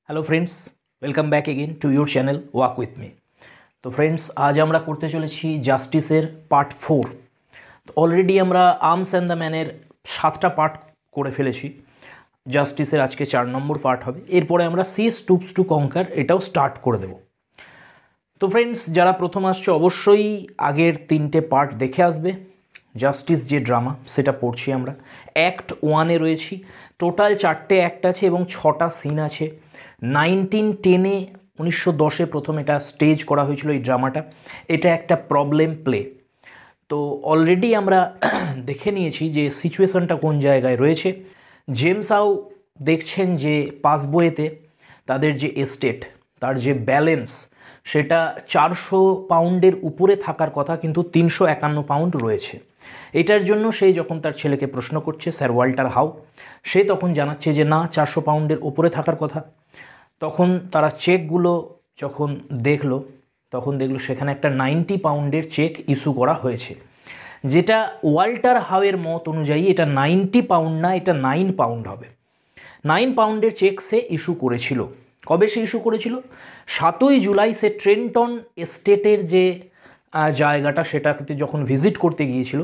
Hello friends, welcome back again to your channel walk with me. তো friends, আজ আমরা করতে চলেছি জাস্টিসের পার্ট 4। তো অলরেডি আমরা আর্মস অ্যান্ড দ্য ম্যানের 7টা পার্ট করে ফেলেছি। জাস্টিসের আজকে 4 নম্বর পার্ট হবে। এরপরে আমরা সি স্টুপস টু কঙ্কার এটাও স্টার্ট করে দেব। তো ফ্রেন্ডস, যারা প্রথম আসছে অবশ্যই আগের 3টে পার্ট দেখে আসবে। জাস্টিস যে ড্রামা সেটা পড়ছি আমরা। অ্যাক্ট 1-এ রয়েছি। টোটাল 4টে অ্যাক্ট আছে এবং 6টা সিন আছে। 1910-এ 1910-এ প্রথম এটা স্টেজ করা হয়েছিল এই ড্রামাটা। এটা একটা প্রবলেম প্লে। তো অলরেডি আমরা দেখে নিয়েছি যে সিচুয়েশনটা কোন জায়গায় রয়েছে। জেমস হাউ দেখছেন যে পাসবইতে তাদের যে এস্টেট, তার যে ব্যালেন্স, সেটা 400 পাউন্ডের উপরে থাকার কথা, কিন্তু 351 পাউন্ড রয়েছে। এটার জন্য সে যখন তার ছেলেকে প্রশ্ন করছে, স্যার ওয়াল্টার হাউ, সে তখন জানাচ্ছে যে না, 400 পাউন্ডের উপরে থাকার কথা। তখন তারা চেকগুলো যখন দেখলো, তখন দেখলো সেখানে একটা 90 পাউন্ডের চেক ইস্যু করা হয়েছে, যেটা ওয়াল্টার হাউয়ের মত অনুযায়ী এটা 90 পাউন্ড না, এটা 9 পাউন্ড হবে। 9 পাউন্ডের চেক সে ইস্যু করেছিল। কবে সে ইস্যু করেছিল? 7ই জুলাই সে ট্রেন্টন এস্টেটের যে জায়গাটা, সেটাতে যখন ভিজিট করতে গিয়েছিল,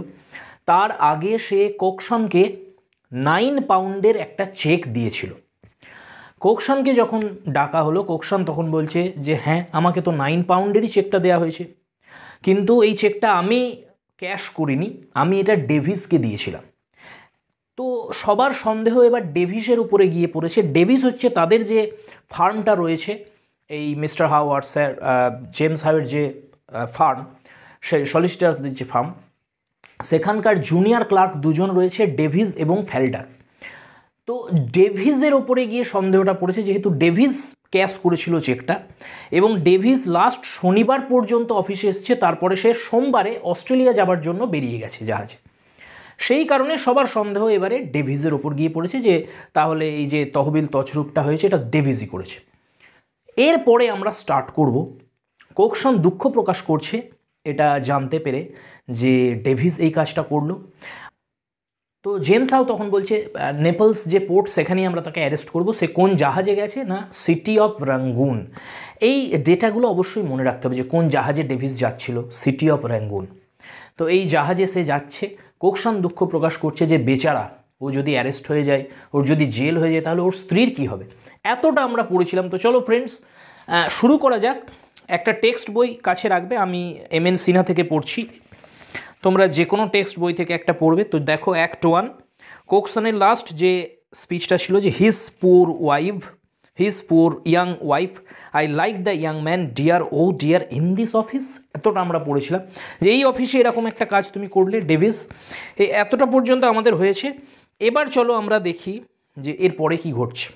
তার আগে সে কোকশনকে 9 পাউন্ডের একটা চেক দিয়েছিল। কোকশনকে যখন ডাকা হলো, কোকশন তখন বলছে যে হ্যাঁ, আমাকে তো 9 পাউন্ডেরই চেকটা দেওয়া হয়েছে, কিন্তু এই চেকটা আমি ক্যাশ করিনি, আমি এটা ডেভিসকে দিয়েছিলাম। তো সবার সন্দেহ এবার ডেভিসের উপরে গিয়ে পড়েছে। ডেভিস হচ্ছে তাদের যে ফার্মটা রয়েছে, এই মিস্টার হাউ আর স্যার জেমস হাউয়ের যে ফার্ম, সেই সলিসিটার্সদের যে ফার্ম, সেখানকার জুনিয়র ক্লার্ক দুজন রয়েছে, ডেভিস এবং ফেল্ডার। তো ডেভিসের ওপরে গিয়ে সন্দেহটা পড়েছে, যেহেতু ডেভিস ক্যাশ করেছিল চেকটা এবং ডেভিস লাস্ট শনিবার পর্যন্ত অফিসে এসছে, তারপরে সে সোমবারে অস্ট্রেলিয়া যাবার জন্য বেরিয়ে গেছে জাহাজে। সেই কারণে সবার সন্দেহ এবারে ডেভিসের ওপর গিয়ে পড়েছে যে তাহলে এই যে তহবিল তছরূপটা হয়েছে এটা ডেভিসই করেছে। এরপরে আমরা স্টার্ট করব। কোকশন দুঃখ প্রকাশ করছে এটা জানতে পেরে যে ডেভিস এই কাজটা করলো। তো জেমস হাউ তখন বলছে নেপলস যে পোর্ট, সেখানেই আমরা তাকে অ্যারেস্ট করব। সে কোন জাহাজে গেছে? না, সিটি অফ রাঙ্গুন। এই ডেটাগুলো অবশ্যই মনে রাখতে হবে যে কোন জাহাজে ডেভিস যাচ্ছিল, সিটি অফ রাঙ্গুন। তো এই জাহাজে সে যাচ্ছে। কোকশন দুঃখ প্রকাশ করছে যে বেচারা, ও যদি অ্যারেস্ট হয়ে যায়, ওর যদি জেল হয়ে যায়, তাহলে ওর স্ত্রীর কী হবে। এতটা আমরা পড়েছিলাম। তো চলো ফ্রেন্ডস, শুরু করা যাক। একটা টেক্সট বই কাছে রাখবে, আমি এমএন সিনহা থেকে পড়ছি। তোমরা যে কোনো টেক্সট বই থেকে একটা পড়বে। তো দেখো, অ্যাক্ট 1, কোকশনের লাস্ট যে স্পিচটা ছিল যে his poor young wife, I like the young man dear, oh dear, in this office. এতটা আমরা পড়েছিলাম যে এই অফিসে এরকম একটা কাজ তুমি করলে ডেভিস। এই এতটা পর্যন্ত আমাদের হয়েছে। এবার চলো আমরা দেখি যে এরপরে কি ঘটছে।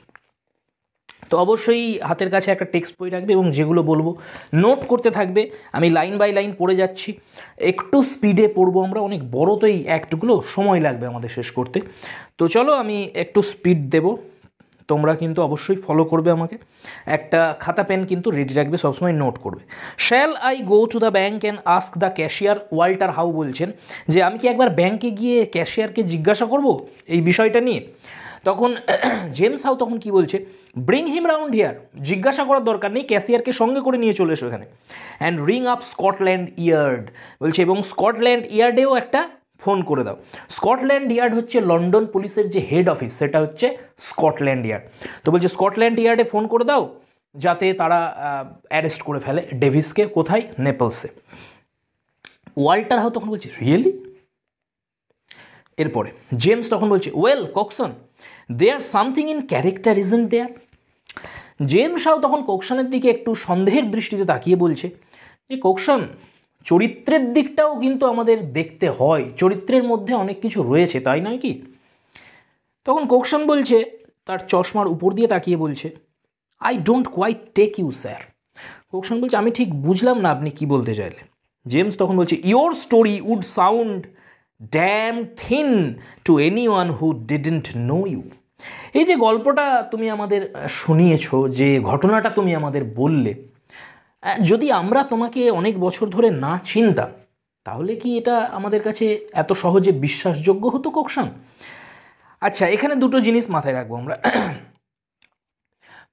তো অবশ্যই হাতের কাছে একটা টেক্সট বই রাখবে এবং যেগুলো বলবো নোট করতে থাকবে। আমি লাইন বাই লাইন পড়ে যাচ্ছি, একটু স্পিডে পড়বো আমরা, অনেক বড় তো এই অ্যাক্টগুলো, সময় লাগবে আমাদের শেষ করতে। তো চলো আমি একটু স্পিড দেব, তোমরা কিন্তু অবশ্যই ফলো করবে আমাকে। একটা খাতা পেন কিন্তু রেডি রাখবে, সবসময় নোট করবে। Shall I go to the bank and ask the cashier? Walter how বলছেন যে আমি কি একবার ব্যাংকে গিয়ে ক্যাশিয়ারকে জিজ্ঞাসা করব এই বিষয়টা নিয়ে? তখন জেমস হাউ তখন কি বলছে, ব্রিং হিম রাউন্ড হিয়ার। জিজ্ঞাসা করার দরকার নেই, ক্যাশিয়ারকে সঙ্গে করে নিয়ে চলে এসো এখানে। And ring up Scotland yard বলছে, এবং স্কটল্যান্ড ইয়ার্ডেও একটা ফোন করে দাও। স্কটল্যান্ড ইয়ার্ড হচ্ছে লন্ডন পুলিশের যে হেড অফিস, সেটা হচ্ছে স্কটল্যান্ড ইয়ার্ড। তো বলছে স্কটল্যান্ড ইয়ার্ডে ফোন করে দাও যাতে তারা অ্যারেস্ট করে ফেলে ডেভিসকে। কোথায়? নেপলসে। ওয়াল্টার হাউ তখন বলছে রিয়েলি? এরপরে জেমস তখন বলছে well Cokeson, there something in character isn't there? James How তখন কোকশনের দিকে একটু সন্দেহের দৃষ্টিতে তাকিয়ে বলছে যে কোকশন, চরিত্রের দিকটাও কিন্তু আমাদের দেখতে হয়, চরিত্রের মধ্যে অনেক কিছু রয়েছে, তাই নয় কি? তখন কোকশন বলছে, তার চশমার উপর দিয়ে তাকিয়ে বলছে, I don't quite take you sir. Cokeson বলছে আমি ঠিক বুঝলাম না আপনি কি বলতে চাইলেন। জেমস তখন বলছে your story would sound damn thin to anyone who didn't know you. এই যে গল্পটা তুমি আমাদের শুনিয়েছ, যে ঘটনাটা তুমি আমাদের বললে, যদি আমরা তোমাকে অনেক বছর ধরে না চিনতাম, তাহলে কি এটা আমাদের কাছে এত সহজে বিশ্বাসযোগ্য হতো কোকশন? আচ্ছা, এখানে দুটো জিনিস মাথায় রাখবো আমরা।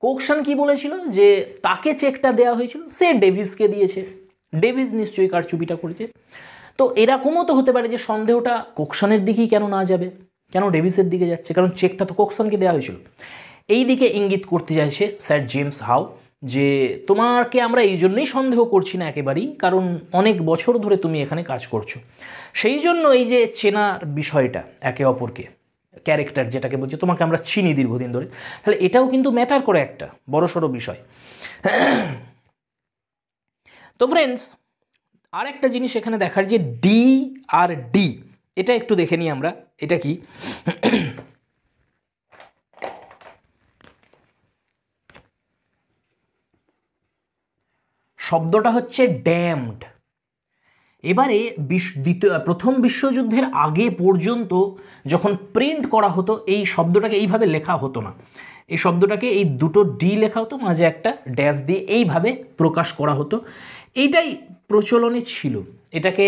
কোকশান কি বলেছিল যে তাকে চেকটা দেওয়া হয়েছিল, সে ডেভিসকে দিয়েছে, ডেভিস নিশ্চয়ই কারচুপিটা করেছে। তো এরকমও তো হতে পারে যে সন্দেহটা কোকশানের দিকেই কেন না যাবে, কেন ডেভিসের দিকে যাচ্ছে, কারণ চেকটা তো কোকশানকে দেওয়া হয়েছিল। এই দিকে ইঙ্গিত করতে চাইছে স্যার জেমস হাউ যে তোমাকে আমরা এই জন্যই সন্দেহ করছি না একেবারেই, কারণ অনেক বছর ধরে তুমি এখানে কাজ করছো, সেই জন্য এই যে চেনার বিষয়টা একে অপরকে, ক্যারেক্টার যেটাকে বলছে, তোমাকে আমরা চিনি দীর্ঘদিন ধরে, তাহলে এটাও কিন্তু ম্যাটার করে, একটা বড়সড় বিষয়। তো ফ্রেন্ডস, আর একটা জিনিস এখানে দেখার যে ডি আর ডি, এটা একটু দেখে নিই আমরা, এটা কি। শব্দটা হচ্ছে ড্যামড। এবারে প্রথম বিশ্বযুদ্ধের আগে পর্যন্ত যখন প্রিন্ট করা হতো এই শব্দটাকে এইভাবে লেখা হতো না, এই শব্দটাকে এই দুটো ডি লেখা হতো, মাঝে একটা ড্যাশ দিয়ে এইভাবে প্রকাশ করা হতো, এইটাই প্রচলনে ছিল, এটাকে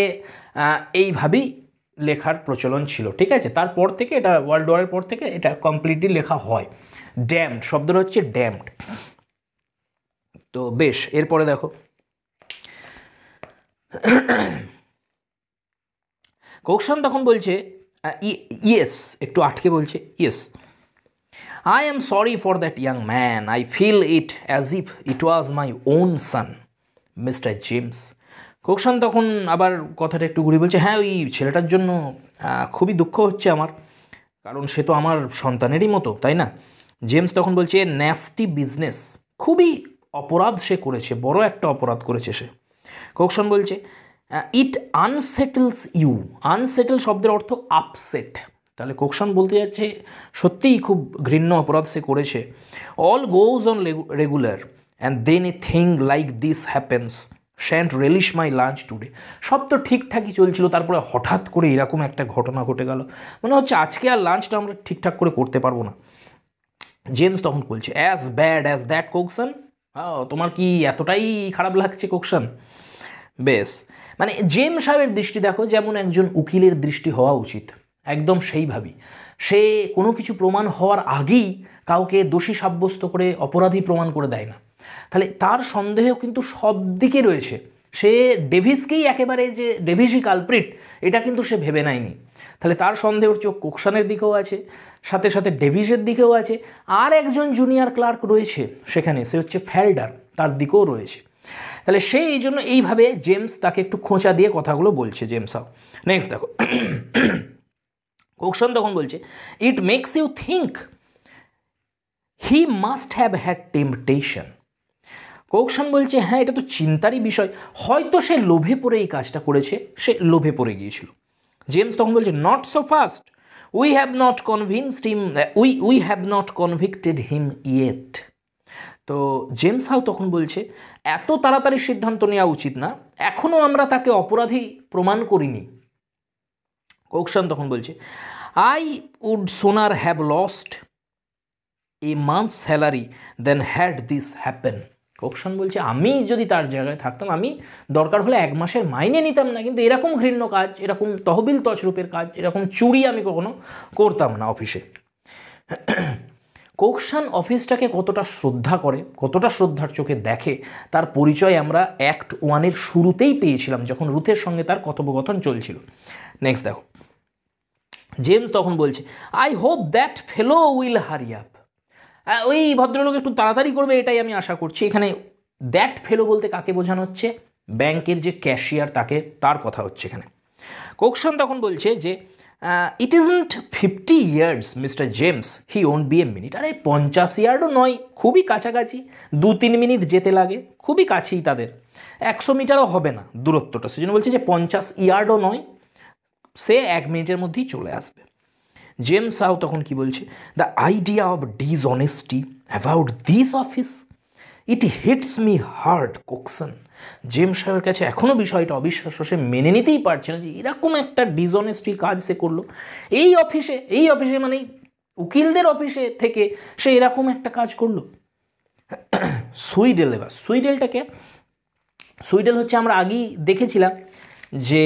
এইভাবেই লেখার প্রচলন ছিল, ঠিক আছে। তারপর থেকে এটা ওয়ার্ল্ড ওয়ারের পর থেকে এটা কমপ্লিটলি লেখা হয় ড্যামড, শব্দটা হচ্ছে ড্যামড। তো বেশ, এরপরে দেখো কোকশান তখন বলছে ইয়েস, একটু আটকে বলছে yes, I am sorry for that young man, I feel it as if it was my own son mister James. Cokeson তখন আবার কথাটা একটু ঘুরিয়ে বলছে, হ্যাঁ ওই ছেলেটার জন্য খুবই দুঃখ হচ্ছে আমার, কারণ সে তো আমার সন্তানেরই মতো, তাই না। জেমস তখন বলছে ন্যাস্টি বিজনেস, খুবই অপরাধ সে করেছে, বড় একটা অপরাধ করেছে সে। কোকশান বলছে ইট আনসেটেলস ইউ, আনসেটেল শব্দের অর্থ আপসেট, তাহলে কোকশান বলতে যাচ্ছে সত্যিই খুব ঘৃণ্য অপরাধ সে করেছে। All goes on regular and then a thing like this happens, shan't relish my lunch today, সব তো ঠিকঠাকই চলছিল, তারপরে হঠাৎ করে এরকম একটা ঘটনা ঘটে গেল, মনে হচ্ছে আজকে আর লাঞ্চটা আমরা ঠিকঠাক করে করতে পারবো না। জেমস তখন বলছে অ্যাজ ব্যাড অ্যাজ দ্যাট কোকশান, তোমার কি এতটাই খারাপ লাগছে কোকশান। বেশ, মানে জেমস সাহেবের দৃষ্টি দেখো যেমন একজন উকিলের দৃষ্টি হওয়া উচিত, একদম সেইভাবেই, সে কোনো কিছু প্রমাণ হওয়ার আগেই কাউকে দোষী সাব্যস্ত করে অপরাধী প্রমাণ করে দেয় না, তাহলে তার সন্দেহ কিন্তু সব দিকে রয়েছে, সে ডেভিসকেই একেবারে যে ডেভিসই কালপ্রিট এটা কিন্তু সে ভেবে নেয়নি, তাহলে তার সন্দেহর চোখ কোকশানের দিকেও আছে, সাথে সাথে ডেভিসের দিকেও আছে, আর একজন জুনিয়র ক্লার্ক রয়েছে সেখানে, সে হচ্ছে ফ্যালডার, তার দিকেও রয়েছে, তাহলে সে এই জন্য এইভাবে জেমস তাকে একটু খোঁচা দিয়ে কথাগুলো বলছে জেমসাও। নেক্সট দেখো কোকশান তখন বলছে it makes you think he must have had temptation. Cokeson বলছে হ্যাঁ এটা তো চিন্তারই বিষয়, হয়তো সে লোভে পড়ে এই কাজটা করেছে, সে লোভে পড়ে গিয়েছিল। জেমস তখন বলছে not so fast, we have not convinced him, we have not convicted him yet. তো জেমস হাউ তখন বলছে এত তাড়াতাড়ি সিদ্ধান্ত নেওয়া উচিত না, এখনও আমরা তাকে অপরাধী প্রমাণ করিনি। কোকশান তখন বলছে I would sooner have lost a month salary than had this happen. Cokeson বলছে আমি যদি তার জায়গায় থাকতাম আমি দরকার হলে 1 মাসের মাইনে নিতাম না, কিন্তু এরকম ঘৃণ্য কাজ, এরকম তহবিল তছরূপের কাজ, এরকম চুরি আমি কখনো করতাম না অফিসে। কোকশান অফিসটাকে কতটা শ্রদ্ধা করে, কতটা শ্রদ্ধার চোখে দেখে, তার পরিচয় আমরা অ্যাক্ট 1-এর শুরুতেই পেয়েছিলাম যখন রুথের সঙ্গে তার কথোপকথন চলছিল। নেক্সট দেখো জেমস তখন বলছে I hope that fellow will hurry up, ওই ভদ্রলোক একটু তাড়াতাড়ি করবে এটাই আমি আশা করছি। এখানে দ্যাট ফেলো বলতে কাকে বোঝানো হচ্ছে, ব্যাংকের যে ক্যাশিয়ার তাকে, তার কথা হচ্ছে এখানে। কোকশান তখন বলছে যে it isn't 50 years mister James, he won't be a minute, আরে 50 ইয়ার্ডও নয়, খুবই কাছাকাছি, 2-3 মিনিট যেতে লাগে, খুবই কাছেই তাদের, 100 মিটারও হবে না দূরত্বটা, সেজন্য বলছে যে 50 ইয়ার্ডও নয়, সে 1 মিনিটের মধ্যেই চলে আসবে। জেমস হাউ তখন কি বলছে the idea of dishonesty about this office it hits me hard Cokeson. James সাহেবের কাছে এখনও বিষয়টা অবিশ্বাস্য, সে মেনে নিতেই পারছে না যে এরকম একটা ডিসঅনেস্টির কাজ সে করলো এই অফিসে মানে উকিলদের অফিসে থেকে সে এরকম একটা কাজ করলো। সুইডেল, এবার সুইডেলটাকে, সুইডেল হচ্ছে আমরা আগেই দেখেছিলাম যে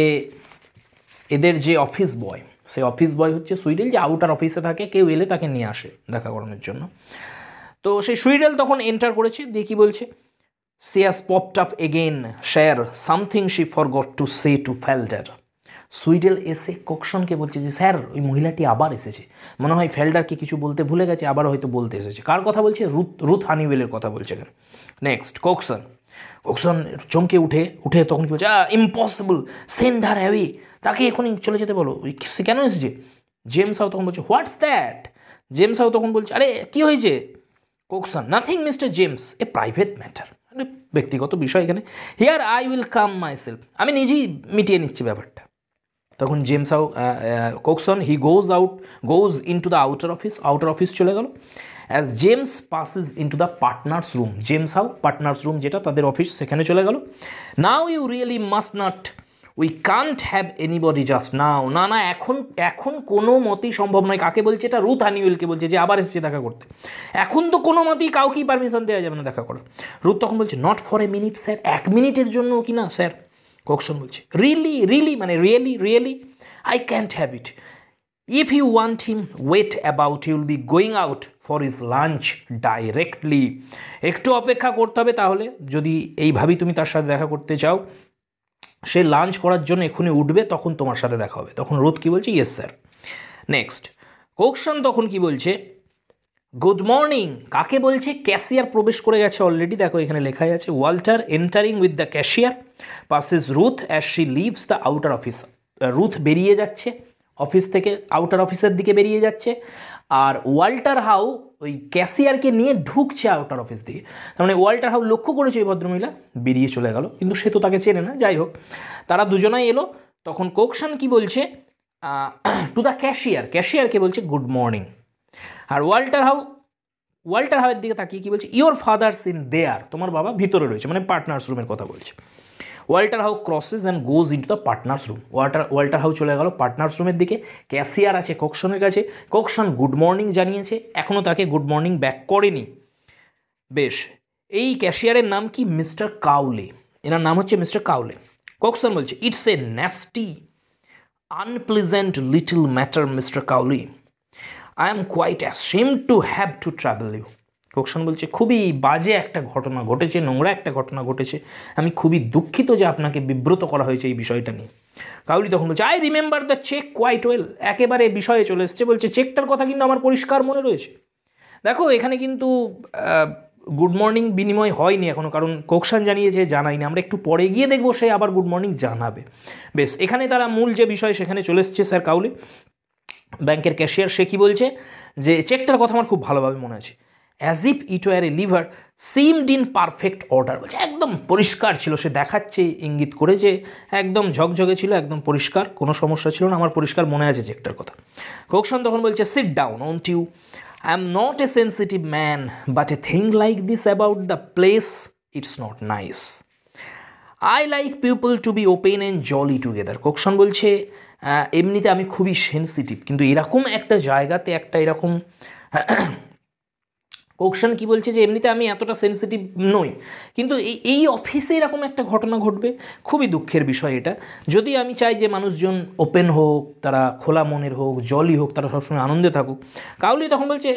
এদের যে অফিস বয়, সে অফিস বয় হচ্ছে সুইডেল, যে আউটার অফিসে থাকে, কেউ এলে তাকে নিয়ে আসে দেখা করানোর জন্য। তো সেই সুইডেল তখন এন্টার করেছে, দিয়ে কী বলছে, she has popped up again share something she forgot to say to Falder. Sweedle এসে কোকশনকে বলছে যে স্যার ওই মহিলাটি আবার এসেছে, মনে হয় ফেল্ডারকে কিছু বলতে ভুলে গেছে, আবার হয়তো বলতে এসেছে। কার কথা বলছে? রুথ হানিওয়েলের কথা বলছে এখানে। নেক্সট কোকশন চমকে উঠে তখন কি বলছে, ইম্পসিবল, সেন্ড হার অ্যাওয়ে, তাকে এখনই চলে যেতে বলো, সে কেন এসেছে? জেমস হাউ তখন বলছে হোয়াটস দ্যাট? জেমস হাউ তখন বলছে আরে কী হয়েছে? Cokeson nothing mister James, a private matter, মানে ব্যক্তিগত বিষয় এখানে, here I will come myself, আমি নিজেই মিটিয়ে নিচ্ছি ব্যাপারটা। তখন James How Cokeson he goes into the outer office চলে গেল। As James passes into the partners room, James How partners room যেটা তাদের অফিস, সেখানে চলে গেল। Now you really must not, we can't have anybody just now, না এখন কোনো মতেই সম্ভব নয়। কাকে বলছে এটা? রুথ হানিওয়েলকে বলছে যে আবার এসেছে দেখা করতে। এখন তো কোনো মতেই কাউকেই পারমিশন দেওয়া যাবে না দেখা করার। রুথ তখন বলছে not for a minute sir, 1 মিনিটের জন্য কি না স্যার? কোকশন বলছে রিয়েলি মানে really I can't have it, if you want him wait about, you will be going out for his lunch directly. একটু অপেক্ষা করতে হবে তাহলে, যদি এইভাবেই তুমি তার সাথে দেখা করতে চাও, সে লাঞ্চ করার জন্য এক্ষুনি উঠবে, তখন তোমার সাথে দেখা হবে। তখন রুথ কি বলছে? Yes sir. নেক্সট কোকশন তখন কি বলছে, গুড মর্নিং। কাকে বলছে? ক্যাশিয়ার প্রবেশ করে গেছে অলরেডি, দেখো এখানে লেখাই আছে, Walter entering with the cashier passes Ruth as she lives the outer office. Ruth বেরিয়ে যাচ্ছে অফিস থেকে, আউটার অফিসের দিকে বেরিয়ে যাচ্ছে, আর ওয়াল্টার হাউ ওই ক্যাশিয়ারকে নিয়ে ঢুকছে আউটার অফিস দিকে। তার মানে ওয়াল্টার হাউ লক্ষ্য করেছে এই ভদ্রমহিলা বেরিয়ে চলে গেল, কিন্তু সে তো তাকে চেনে না। যাই হোক, তারা দুজনাই এলো। তখন কোকশন কি বলছে টু দ্য ক্যাশিয়ারকে বলছে গুড মর্নিং। আর ওয়াল্টার হাউয়ের দিকে তাকিয়ে কি বলছে, ইওর ফাদার্স ইন দেয়ার, তোমার বাবা ভিতরে রয়েছে, মানে পার্টনার্স রুমের কথা বলছে। Walter how crosses and goes into the partners room. Walter how চলে গেল পার্টনার্স রুমের দিকে। ক্যাশিয়ার আছে কোকশনের কাছে, কোকশন গুড মর্নিং জানিয়েছে, এখনও তাকে গুড মর্নিং ব্যাক করেনি। বেশ, এই ক্যাশিয়ারের নাম কি? মিস্টার কাউলে, এনার নাম হচ্ছে মিস্টার কাউলে। কোকশন বলছে it's a nasty unpleasant little matter mister Cowley, I am quite ashamed to have to travel you. Cokeson বলছে খুবই বাজে একটা ঘটনা ঘটেছে, নোংরা একটা ঘটনা ঘটেছে, আমি খুবই দুঃখিত যে আপনাকে বিব্রত করা হয়েছে এই বিষয়টা নিয়ে। কাউলি তখন বলছে I remember the cheque quite well, একেবারে বিষয়ে চলে এসছে, বলছে চেকটার কথা কিন্তু আমার পরিষ্কার মনে রয়েছে। দেখো এখানে কিন্তু গুড মর্নিং বিনিময় হয়নি এখনও, কারণ কোকশন জানিয়েছে জানাইনি, আমরা একটু পরে গিয়ে দেখবো সে আবার গুড মর্নিং জানাবে। বেশ, এখানে তারা মূল যে বিষয় সেখানে চলে এসছে। স্যার কাউলি ব্যাংকের ক্যাশিয়ার, সে কি বলছে যে চেকটার কথা আমার খুব ভালোভাবে মনে আছে, as if it were a lever seemed in perfect order, বলছে একদম পরিষ্কার ছিল, সে দেখাচ্ছে ইঙ্গিত করে যে একদম ঝকঝকে ছিল, একদম পরিষ্কার, কোনো সমস্যা ছিল না, আমার পরিষ্কার মনে আছে চেকটার কথা। কোকশন তখন বলছে sit down won't you, I am not a sensitive man, but a thing like this about the place it's not nice, I like people to be open and jolly together. Cokeson বলছে এমনিতে আমি খুবই sensitive, কিন্তু এরকম একটা জায়গাতে একটা এরকম কোকশন কি বলছে যে এমনিতে আমি এতটা সেন্সিটিভ নই, কিন্তু এই অফিসে এরকম একটা ঘটনা ঘটবে, খুবই দুঃখের বিষয় এটা। যদি আমি চাই যে মানুষজন ওপেন হোক, তারা খোলা মনের হোক, জলি হোক, তারা সবসময় আনন্দে থাকুক। কাউলি তখন বলছে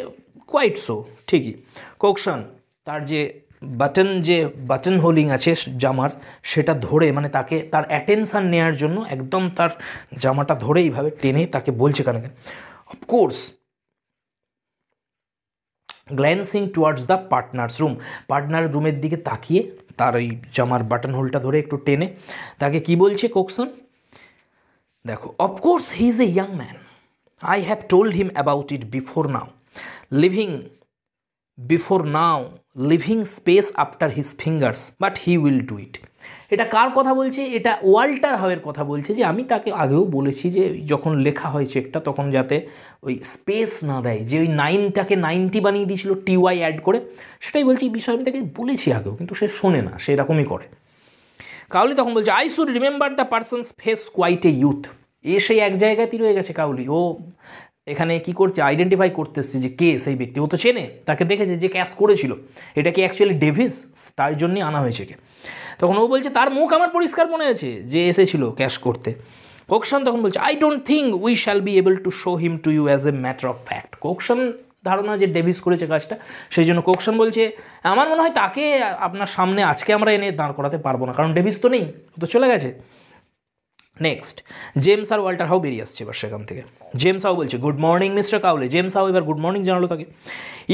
কোয়াইট সো, ঠিকই। কোকশন তার যে বাটন হোলিং আছে জামার, সেটা ধরে, মানে তাকে তার অ্যাটেনশান নেওয়ার জন্য একদম তার জামাটা ধরে এইভাবে টেনে তাকে বলছে কেন, of course গ্ল্যান্সিং towards the partners room, partner রুমের দিকে তাকিয়ে তার ওই জামার বাটন হোলটা ধরে একটু টেনে তাকে কি বলছে কোকশন, দেখো of course he is a young man, I have told him about it before now living space after his fingers, but he will do ইট। এটা কার কথা বলছে? এটা ওয়াল্টার হাউয়ের কথা বলছে, যে আমি তাকে আগেও বলেছি যে যখন লেখা হয় চেকটা তখন যাতে ওই স্পেস না দেয়, যে ওই 9টাকে 90 বানিয়ে দিয়েছিল TY অ্যাড করে, সেটাই বলছি। এই বিষয়ে আমি তাকে বলেছি আগেও, কিন্তু সে শোনে না, সে এরকমই করে। কাউলি তখন বলছে I should remember the persons face quite a youth, এ সেই এক জায়গাতেই রয়ে গেছে কাউলি, ও এখানে কি করছে, আইডেন্টিফাই করতে এসছে যে কে সেই ব্যক্তি, ও তো চেনে, তাকে দেখেছে যে ক্যাশ করেছিল, এটা কি অ্যাকচুয়ালি ডেভিস, তার জন্যই আনা হয়েছে কে। তখন ও বলছে তার মুখ আমার পরিষ্কার মনে আছে যে এসেছিল ক্যাশ করতে। কোকশন তখন বলছে I don't think we shall be able to show him to you as a matter of fact. Cokeson ধারণা যে ডেভিস করেছে কাজটা, সেই জন্য কোকসন বলছে আমার মনে হয় তাকে আপনার সামনে আজকে আমরা এনে দাঁড় করাতে পারবো না, কারণ ডেভিস তো নেই, ও তো চলে গেছে। নেক্সট জেমস আর ওয়াল্টার হাউ বেরিয়ে আসছে এবার সেখান থেকে। জেমস হাউ বলছে good morning mister Cowley. James How এবার গুড মর্নিং জানালো তাকে।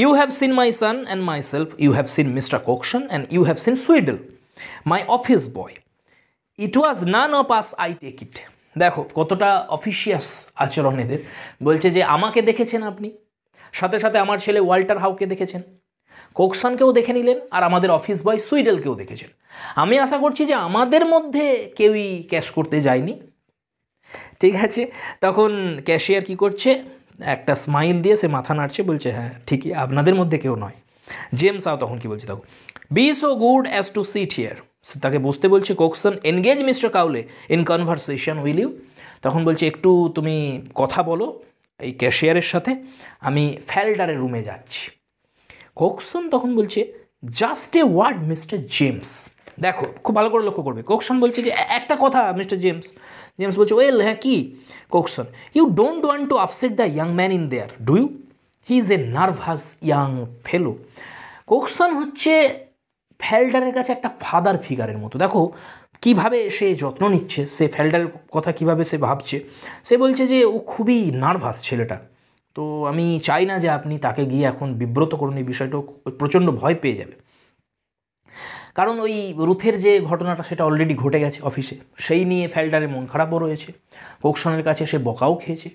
You have seen my son and myself, you have seen mister Cokeson and you have seen Sweedle my office boy, it was none of us I take it. দেখো কতটা অফিসিয়াস আচরণ এদের। বলছে যে আমাকে দেখেছেন আপনি, সাথে সাথে আমার ছেলে ওয়াল্টার হাউকে দেখেছেন, কোকসনকেও দেখে নিলেন, আর আমাদের অফিস বয় সুইডেলকেও দেখেছেন। আমি আশা করছি যে আমাদের মধ্যে কেউই ক্যাশ করতে যায়নি, ঠিক আছে। তখন ক্যাশিয়ার কি করছে, একটা স্মাইল দিয়ে সে মাথা নাড়ছে, বলছে হ্যাঁ ঠিকই, আপনাদের মধ্যে কেউ নয়। জেমস হাউ তখন কি বলছে, তখন be so good as to sit here, তাকে বসতে বলছে Cokeson. Engage mister Cowley in conversation will you, তখন বলছে একটু তুমি কথা বলো এই ক্যাশিয়ারের সাথে, আমি ফেল্ডারের রুমে যাচ্ছি। কোকসন তখন বলছে just a word Mister James. দেখো খুব ভালো করে লক্ষ্য করবে, কোকসন বলছে যে একটা কথা মিস্টার জেমস। জেমস বলছে ওয়েল হ্যাঁ কি। Cokeson you don't want to upset the young man in there do you, he is a nervous young fellow. Cokeson হচ্ছে ফেল্ডারের কাছে একটা ফাদার ফিগারের মতো। দেখো কিভাবে সে যত্ন নিচ্ছে, সে ফেল্ডারের কথা কিভাবে সে ভাবছে। সে বলছে যে ও খুবই নার্ভাস ছেলেটা, তো আমি চাই না যে আপনি তাকে গিয়ে এখন বিব্রত করুন, এই বিষয়টা প্রচণ্ড ভয় পেয়ে যাবে। কারণ ওই রুথের যে ঘটনাটা সেটা অলরেডি ঘটে গেছে অফিসে, সেই নিয়ে ফেল্ডারের মন খারাপও রয়েছে, কোকসনের কাছে সে বকাও খেয়েছে।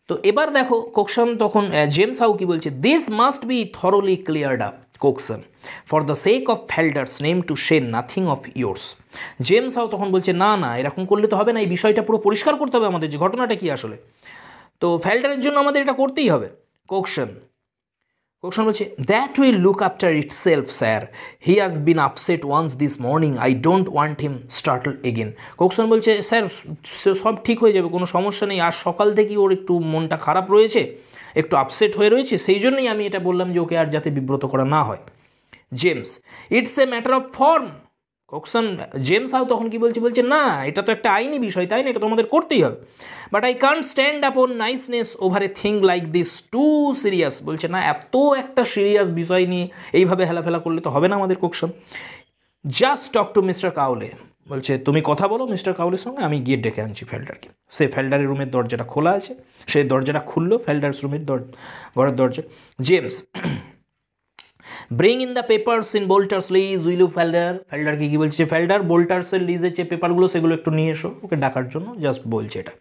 তো এবার দেখো কোকসন তখন জেমস হাউ কি বলছে, this must be thoroughly cleared up Cokeson for the sake of Falder's name to say nothing of yours. James How তখন বলছে না না এরকম করলে তো হবে না, এই বিষয়টা পুরো পরিষ্কার করতে হবে আমাদের, যে ঘটনাটা কি আসলে, তো ফেল্ডারের জন্য আমাদের এটা করতেই হবে। কোকসন বলছে that will look after itself sir, he has been upset once this morning, I don't want him startle again. Cokeson বলছে স্যার সব ঠিক হয়ে যাবে, কোনো সমস্যা নেই, আর সকাল থেকেই ওর একটু মনটা খারাপ রয়েছে, একটু আপসেট হয়ে রয়েছে, সেই জন্যই আমি এটা বললাম যে ওকে আর যাতে বিব্রত করা না হয়। James it's a matter of form. Cokeson James How তখন কি বলছে না এটা তো একটা আইনি বিষয়, তাই না, এটা তো আমাদের করতেই হবে। But I can't stand upon niceness over a thing like this too serious. বলছে না এত একটা সিরিয়াস বিষয় নিয়ে এইভাবে হেলাফেলা করলে তো হবে না আমাদের। কোকসন জাস্ট টক টু মিস্টার কাউলে, বলছে তুমি কথা বলো মিস্টার কাউলের সঙ্গে, আমি গিয়ে ডেকে আনছি ফেল্ডারকে। সে ফেল্ডারের রুমের দরজাটা খোলা আছে, সেই দরজাটা খুললো, ফেল্ডার্স রুমের ঘরের দরজা। James bring in the papers in Bolter's lease will you Falder. ফেল্ডারকে কী বলছে, ফেল্ডার বোল্টার্সের লিজের যে পেপারগুলো সেগুলো একটু নিয়ে এসো, ওকে ডাকার জন্য জাস্ট বলছে এটা।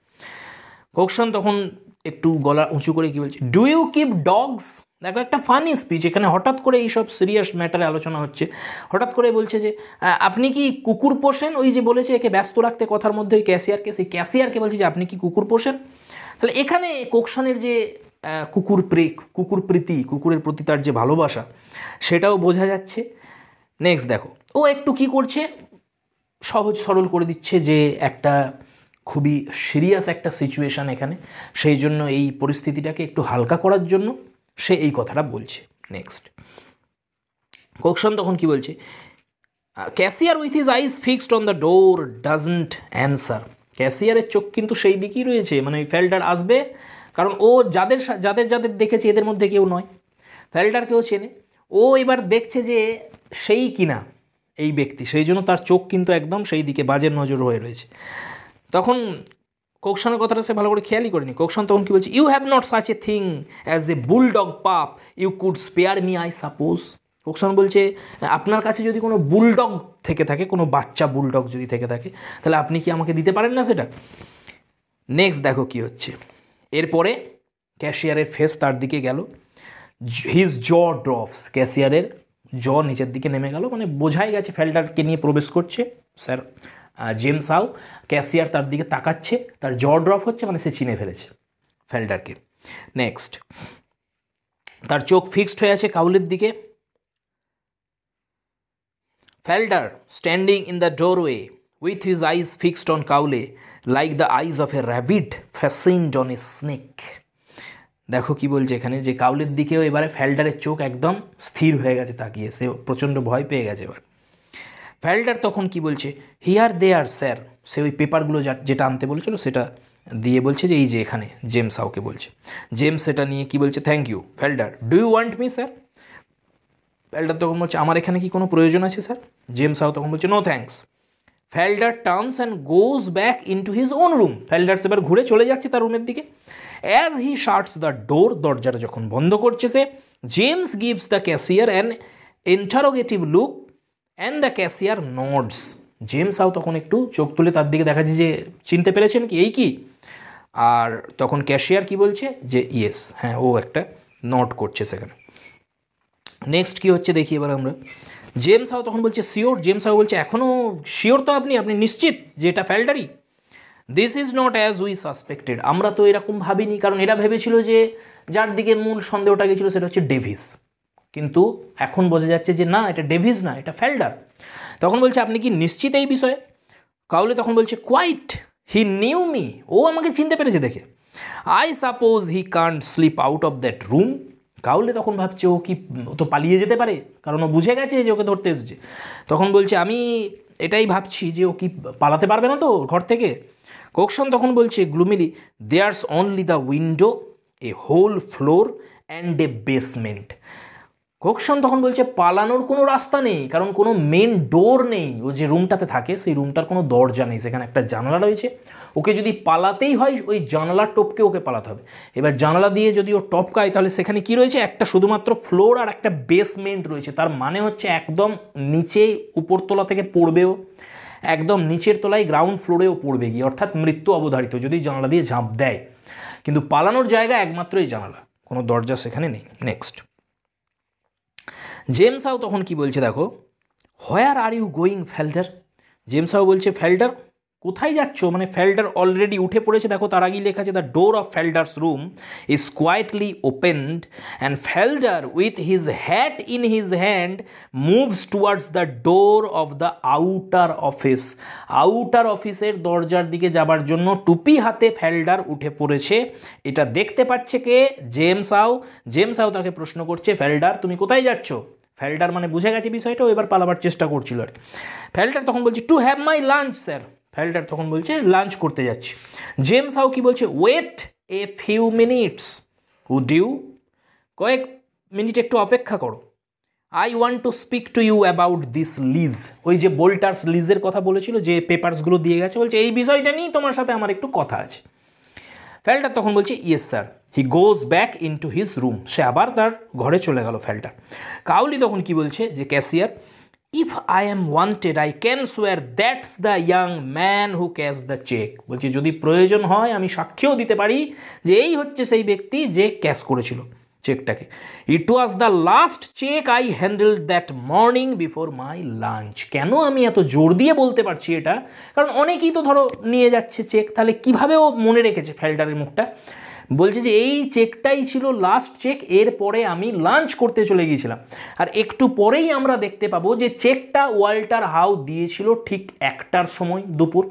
কোকসন তখন একটু গলা উঁচু করে কী বলছে, ডু ইউ কিপ ডগস। দেখো একটা ফানি স্পিচ, এখানে হঠাৎ করে এইসব সিরিয়াস ম্যাটারে আলোচনা হচ্ছে, হঠাৎ করে বলছে যে আপনি কি কুকুর পোষেন। ওই যে বলেছে একে ব্যস্ত রাখতে কথার মধ্যে ওই ক্যাশিয়ারকে, সেই ক্যাশিয়ারকে বলছে যে আপনি কি কুকুর পোষেন। তাহলে এখানে কোকসনের যে কুকুর প্রীতি, কুকুরের প্রতি তার যে ভালোবাসা সেটাও বোঝা যাচ্ছে। নেক্সট দেখো ও একটু কি করছে, সহজ সরল করে দিচ্ছে যে একটা খুবই সিরিয়াস একটা সিচুয়েশান এখানে, সেই জন্য এই পরিস্থিতিটাকে একটু হালকা করার জন্য সে এই কথাটা বলছে। নেক্সট কোকসন তখন কি বলছে, cashier with his eyes fixed on the door doesn't answer. ক্যাশিয়ারের চোখ কিন্তু সেই দিকেই রয়েছে, মানে ওই ফেল্ডার আসবে, কারণ ও যাদের যাদের দেখেছে এদের মধ্যে কেউ নয়, ফেল্ডারকেও চেনে, ও এবার দেখছে যে সেই কিনা এই ব্যক্তি, সেই জন্য তার চোখ কিন্তু একদম সেই দিকে বাজের নজর হয়ে রয়েছে। তখন কোকসনের কথাটা সে ভালো করে খেয়ালই করেনি। কোকসন তখন কী বলছে, you have not such a thing as a bulldog pup, you could spare me I suppose. Cokeson বলছে আপনার কাছে যদি কোনো বুলডগ থেকে থাকে, কোনো বাচ্চা বুলডগ যদি থেকে থাকে, তাহলে আপনি কি আমাকে দিতে পারেন না সেটা। নেক্সট দেখো কি হচ্ছে, এরপরে ক্যাশিয়ারের ফেস তার দিকে গেল, হিজ জ ড্রপস, ক্যাশিয়ারের জ নিচের দিকে নেমে গেল, মানে বোঝাই গেছে ফেল্ডারকে নিয়ে প্রবেশ করছে স্যার জেমস হাউ। ক্যাশিয়ার তার দিকে তাকাচ্ছে, তার জ ড্রপ হচ্ছে, মানে সে চিনে ফেলেছে ফেল্ডারকে। নেক্সট তার চোখ ফিক্সড হয়ে আছে কাউলের দিকে। Falder standing in the doorway with his eyes fixed on Cowley like the eyes of a rabbit fascinated on a snake. দেখো কি বলছে এখানে, যে কাউলের দিকেও এবারে ফেল্ডারের চোখ একদম স্থির হয়ে গেছে তাকিয়ে, সে প্রচণ্ড ভয় পেয়ে গেছে এবার। ফেল্ডার তখন কি বলছে, হিয়ার দে আর স্যার, সে ওই পেপারগুলো যেটা আনতে বলেছিল সেটা দিয়ে বলছে যে এই যে এখানে জেমস হাউকে বলছে। জেমস সেটা নিয়ে কি বলছে, thank you Falder, do you want me sir. Falder তখন বলছে আমার এখানে কি কোনো প্রয়োজন আছে স্যার। জেমস হাউ তখন বলছে no thanks. Falder turns and goes back into his own room. Falder's এবার ঘুরে চলে যাচ্ছে তার রুমের দিকে। As he shuts the door, দরজাটা যখন বন্ধ করছে সে, James gives the cashier an interrogative look and the cashier nods. James How তখন একটু চোখ তুলে তার দিকে দেখাচ্ছে যে চিনতে পেরেছেন কি, এই কি। আর তখন ক্যাশিয়ার কি বলছে যে ইয়েস, হ্যাঁ, ও একটা নট করছে সেখানে। নেক্সট কি হচ্ছে দেখি এবার আমরা। জেমস হাউ তখন বলছে শিওর। জেমস হাউ বলছে এখনও শিওর তো আপনি নিশ্চিত যে এটা ফেল্ডারই। This is not as we suspected. আমরা তো এরকম ভাবিনি, কারণ এরা ভেবেছিল যে যার দিকে মূল সন্দেহটা গেছিলো সেটা হচ্ছে ডেভিস, কিন্তু এখন বোঝা যাচ্ছে যে না, এটা ডেভিস না, এটা ফেল্ডার। তখন বলছে আপনি কি নিশ্চিত এই বিষয়ে। কাউলে তখন বলছে কোয়াইট, হি নিউ মি, ও আমাকে চিনতে পেরেছে দেখে। I suppose he can't slip out of that room. Cowley তখন ভাবছে ও কি, ও তো পালিয়ে যেতে পারে, কারণ ও বুঝে গেছে যে ওকে ধরতে এসেছে। তখন বলছে আমি এটাই ভাবছি যে ও কি পালাতে পারবে না তো ঘর থেকে। কোকশন তখন বলছে gloomily, there's only the window, a whole floor and a basement. Cokeson তখন বলছে পালানোর কোনো রাস্তা নেই, কারণ কোনো মেন ডোর নেই। ও যে রুমটাতে থাকে সেই রুমটার কোনো দরজা নেই, সেখানে একটা জানালা রয়েছে। ওকে যদি পালাতেই হয় ওই জানালার টপকে ওকে পালাতে হবে। এবার জানালা দিয়ে যদি ও টপকায় তাহলে সেখানে কি রয়েছে, একটা শুধুমাত্র ফ্লোর আর একটা বেসমেন্ট রয়েছে। তার মানে হচ্ছে একদম নিচে উপরতলা থেকে পড়বেও, একদম নিচের তলায় গ্রাউন্ড ফ্লোরেও পড়বে গিয়ে, অর্থাৎ মৃত্যু অবধারিত যদি জানালা দিয়ে ঝাঁপ দেয়। কিন্তু পালানোর জায়গা একমাত্র এই জানালা, কোনো দরজা সেখানে নেই। নেক্সট জেমস হাউ তখন কি বলছে দেখো, where are you going Falder. James How বলছে ফেল্ডার কোথায় যাচ্ছ, মানে ফেল্ডার অলরেডি উঠে পড়েছে। দেখো তার আগেই লেখা আছে the door of Falder's room is quietly opened and Falder with his hat in his hand moves towards the door of the outer office. Outer অফিসের দরজার দিকে যাবার জন্য টুপি হাতে ফেল্ডার উঠে পড়েছে। এটা দেখতে পাচ্ছে কে, জেমস হাউ। জেমস হাউ তাকে প্রশ্ন করছে ফেল্ডার তুমি কোথায় যাচ্ছ। ফেল্ডার মানে বুঝে গেছে বিষয়টা, এবার পালাবার চেষ্টা করছিল আর কি। ফেল্ডার তখন বলছে to have my lunch sir. Falder তখন বলছে লাঞ্চ করতে যাচ্ছি। জেমস হাউ কি বলছে, wait a few minutes, would you, কয়েক মিনিট একটু অপেক্ষা করো। I want to speak to you about this lease. ওই যে বোল্টার্স লিজের কথা বলেছিল, যে পেপারসগুলো দিয়ে গেছে, বলছে এই বিষয়টা নিয়ে তোমার সাথে আমার একটু কথা আছে। ফেল্ডার তখন বলছে yes sir. He goes back into his room. সে আবার তার ঘরে চলে গেল ফেল্ডার। কাউলি তখন কি বলছে যে cashier, if I am wanted I can swear that's the young man who cash the cheque. বলছে যদি প্রয়োজন হয় আমি সাক্ষ্যও দিতে পারি যে এই হচ্ছে সেই ব্যক্তি যে ক্যাশ করেছিল চেকটাকে। It was the last cheque I handle that morning before my lunch. কেন আমি এত জোর দিয়ে বলতে পারছি এটা, কারণ অনেকেই তো ধরো নিয়ে যাচ্ছে চেক, তাহলে কীভাবে ও মনে রেখেছে ফেল্ডারের মুখটা। বলছে যে এই চেকটাই ছিল লাস্ট চেক, এরপরে আমি লাঞ্চ করতে চলে গিয়েছিলাম। আর একটু পরেই আমরা দেখতে পাবো যে চেকটা ওয়াল্টার হাউ দিয়েছিল ঠিক 1টার সময়, দুপুর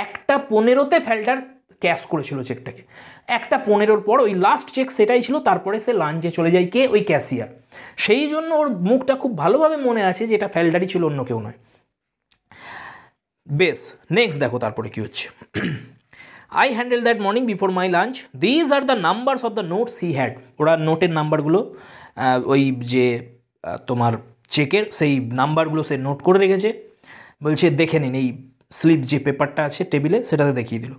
1:15-তে ফেল্ডার ক্যাশ করেছিল চেকটাকে। 1:15-র পর ওই লাস্ট চেক সেটাই ছিল। তারপরে সে লাঞ্চে চলে যায় কে, ওই ক্যাশিয়ার। সেই জন্য ওর মুখটা খুব ভালোভাবে মনে আছে যে এটা ফেল্ডারই ছিল, অন্য কেউ নয়। বেশ, নেক্সট দেখো তারপরে কি হচ্ছে। I handled that morning before my lunch. These are the numbers of the notes he had. ওরা নোটের নাম্বারগুলো, ওই যে তোমার চেকের সেই নাম্বারগুলো সে নোট করে রেখেছে। বলছে দেখে নিন, এই স্লিপ যে পেপারটা আছে টেবিলে সেটাতে দেখিয়ে দিল।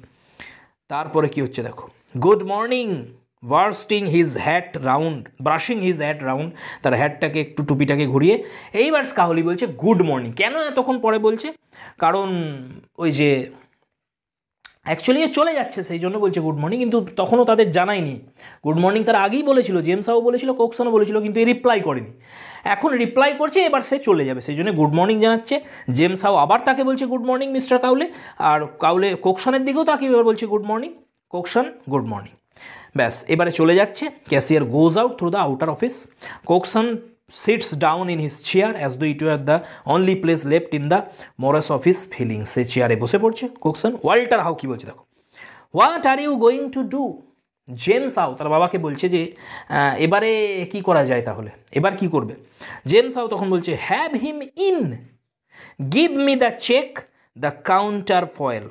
তারপরে কি হচ্ছে দেখো, good morning twisting his hat round, brushing his hat round, তার হ্যাটটাকে একটু টুপিটাকে ঘুরিয়ে। এইবার কাহলি বলছে গুড মর্নিং। কেন এতক্ষণ পরে বলছে, কারণ ওই যে অ্যাকচুয়ালি চলে যাচ্ছে সেই জন্য বলছে গুড মর্নিং, কিন্তু তখনও তাদের জানায়নি। গুড মর্নিং তার আগেই বলেছিল, জেমস হাউ বলেছিল, কোকসনও বলেছিল, কিন্তু এ রিপ্লাই করেনি। এখন রিপ্লাই করছে, এবার সে চলে যাবে, সেই জন্য গুড মর্নিং জানাচ্ছে। জেমস হাউ আবার তাকে বলছে গুড মর্নিং মিস্টার কাউলে, আর কাউলে কোকসনের দিকেও তাকে এবার বলছে good morning. Cokeson good morning. ব্যাস, এবারে চলে যাচ্ছে। Cashier goes out through the outer office. Cokeson sits down in his chair as though it were the only place left in the Morris office feeling. সে চেয়ারে বসে পড়ছে Cokeson. Walter How কি বলছে দেখো, what are you going to do. James How তার বাবাকে বলছে যে এবারে কি করা যায়, তাহলে এবার কি করবে। জেমস হাউ তখন বলছে have him in, give me the cheque, the counterfoil.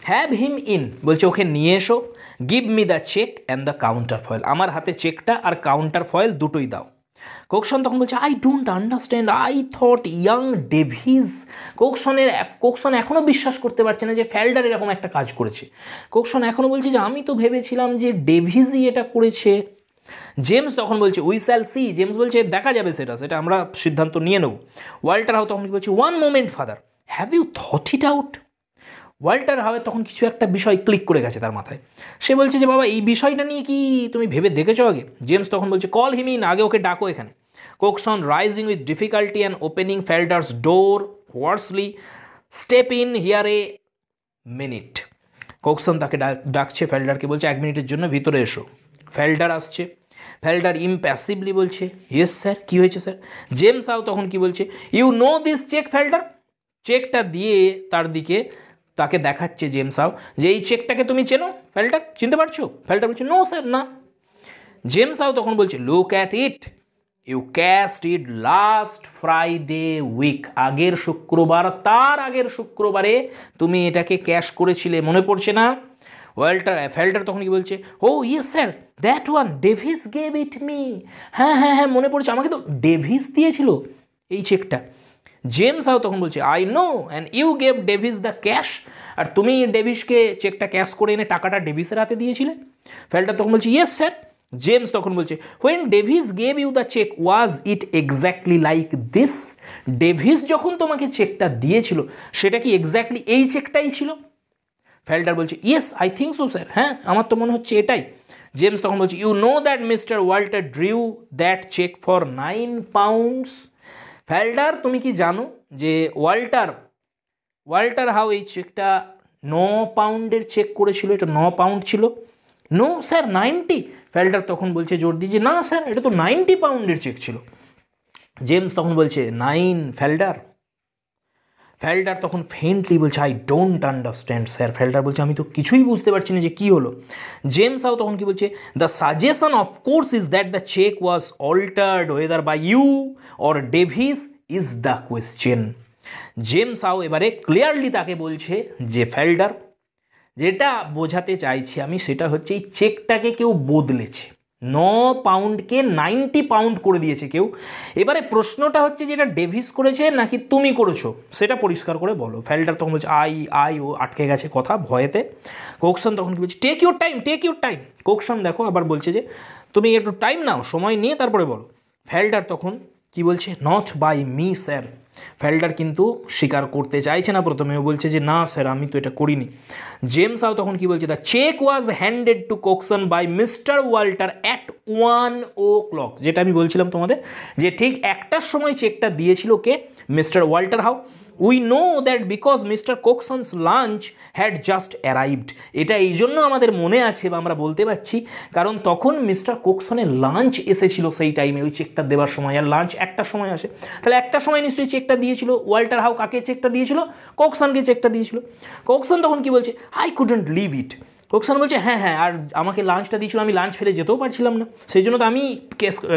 Have him in, বলছে ওকে নিয়ে এসো, give me the cheque and the counterfoil, আমার হাতে চেকটা আর কাউন্টার ফয়েল দুটোই দাও। কোকসন তখন বলছে I don't understand, I thought young Davis. Cokeson এখনও বিশ্বাস করতে পারছে না যে ফেল্ডার এরকম একটা কাজ করেছে। কোকসন এখনও বলছে যে আমি তো ভেবেছিলাম যে ডেভিসই এটা করেছে। জেমস তখন বলছে উই শ্যাল সি, জেমস বলছে দেখা যাবে, সেটা আমরা সিদ্ধান্ত নিয়ে নেব। ওয়াল্টার হাউ তখন কি বলছে one moment father, have you thought it out. Walter How তখন কিছু একটা বিষয় ক্লিক করে গেছে তার মাথায়। সে বলছে যে বাবা এই বিষয়টা নিয়ে কি তুমি ভেবে দেখেছো আগে? জেমস তখন বলছে কল হিম ইন, আগে ওকে ডাকো এখানে। Cokeson rising with difficulty and opening Falder's door hoarsely, step in here a minute. Cokeson তাকে ডাকছে, ফেল্ডারকে বলছে 1 মিনিটের জন্য ভিতরে এসো। ফেল্ডার আসছে। ফেল্ডার ইম্প্যাসিভলি বলছে ইয়েস স্যার। কী হয়েছে স্যার? জেমস হাউ তখন কি বলছে ইউ নো দিস চেক ফেল্ডার। চেকটা দিয়ে তার দিকে তাকে দেখাচ্ছে জেমস হাউ যে এই চেকটাকে তুমি চেনো ফেল্ডার, চিনতে পারছো? ফেল্ডার বলছে নো স্যার, না। জেমস হাউ তখন বলছে look at it, you cashed it last Friday week, আগের শুক্রবার, তার আগের শুক্রবারে তুমি এটাকে ক্যাশ করেছিলে, মনে পড়ছে না? ফেল্ডার তখন কি বলছে oh yes sir, that one Davis gave it me. হ্যাঁ হ্যাঁ হ্যাঁ, মনে পড়ছে, আমাকে তো ডেভিস দিয়েছিল এই চেকটা। জেমস হাউ তখন বলছে I know and you gave Davis the cash, আর তুমি ডেভিসকে চেকটা ক্যাশ করে এনে টাকাটা ডেভিসের হাতে দিয়েছিলে। ফেল্ডার তখন বলছে ইয়েস স্যার। জেমস তখন বলছে when Davis gave you the cheque was it exactly like this, Davis যখন তোমাকে চেকটা দিয়েছিল সেটা কি এক্স্যাক্টলি এই চেকটাই ছিল? ফেল্ডার বলছে yes I think so sir, হ্যাঁ আমার তো মনে হচ্ছে এটাই। জেমস তখন বলছে you know that mister Walter drew that cheque for 9 pounds. Falder তুমি কি জানো যে ওয়াল্টার হাউ এই চেকটা 9 পাউন্ডের চেক করেছিল? এটা 9 পাউন্ড ছিল। No sir 90। ফেল্ডার তখন বলছে জোর দিয়ে যে না স্যার, এটা তো 90 পাউন্ডের চেক ছিল। জেমস তখন বলছে 9 ফেল্ডার তখন ফেন্টলি বলছে আই ডোন্ট আন্ডারস্ট্যান্ড স্যার। ফেল্ডার বলছে আমি তো কিছুই বুঝতে পারছি না যে কী হলো। জেমস হাউ তখন কি বলছে the suggestion of course is that the cheque was altered whether by you or Davis is the question. James How এবারে ক্লিয়ারলি তাকে বলছে যে ফেল্ডার, যেটা বোঝাতে চাইছি আমি সেটা হচ্ছে এই চেকটাকে কেউ বদলেছে, 9 পাউন্ডকে 90 পাউন্ড করে দিয়েছে কেউ। এবারে প্রশ্নটা হচ্ছে যেটা ডেভিস করেছে নাকি তুমি করেছো সেটা পরিষ্কার করে বলো। ফেল্ডার তখন বলছে ও আটকে গেছে কথা ভয়েতে। কোকসন তখন কি বলছে টেক ইউর টাইম। কোকসন দেখো আবার বলছে যে তুমি একটু টাইম নাও, সময় নিয়ে তারপরে বলো। ফেল্ডার তখন কি বলছে নট বাই মি স্যার। ফেল্ডার কিন্তু স্বীকার করতে চাইছে না, প্রথমেও বলছে যে না স্যার আমি তো এটা করিনি। জেমস হাউ তখন কি বলছে the cheque was handed to Cokeson by mister Walter at 1 o'clock, যেটা আমি বলছিলাম তোমাদের যে ঠিক 1টার সময় চেকটা দিয়েছিল কে? Mister Walter How. We know that because mister Cokeson's lunch had just arrived, এটা এই জন্য আমাদের মনে আছে বা আমরা বলতে পারছি কারণ তখন মিস্টার কোকসনের লাঞ্চ এসেছিল সেই টাইমে ওই চেকটা দেওয়ার সময়, আর লাঞ্চ 1টার সময় আসে, তাহলে 1টার সময় নিশ্চয়ই চেকটা দিয়েছিল। ওয়াল্টার হাউ কাকে চেকটা দিয়েছিল? কোকসনকে চেকটা দিয়েছিল। কোকসন তখন কি বলছে আই কুডন্ট লিভ ইট। কোকসন বলছে হ্যাঁ হ্যাঁ, আর আমাকে লাঞ্চটা দিয়েছিল, আমি লাঞ্চ ফেলে যেতেও পারছিলাম না, সেই জন্য তো আমি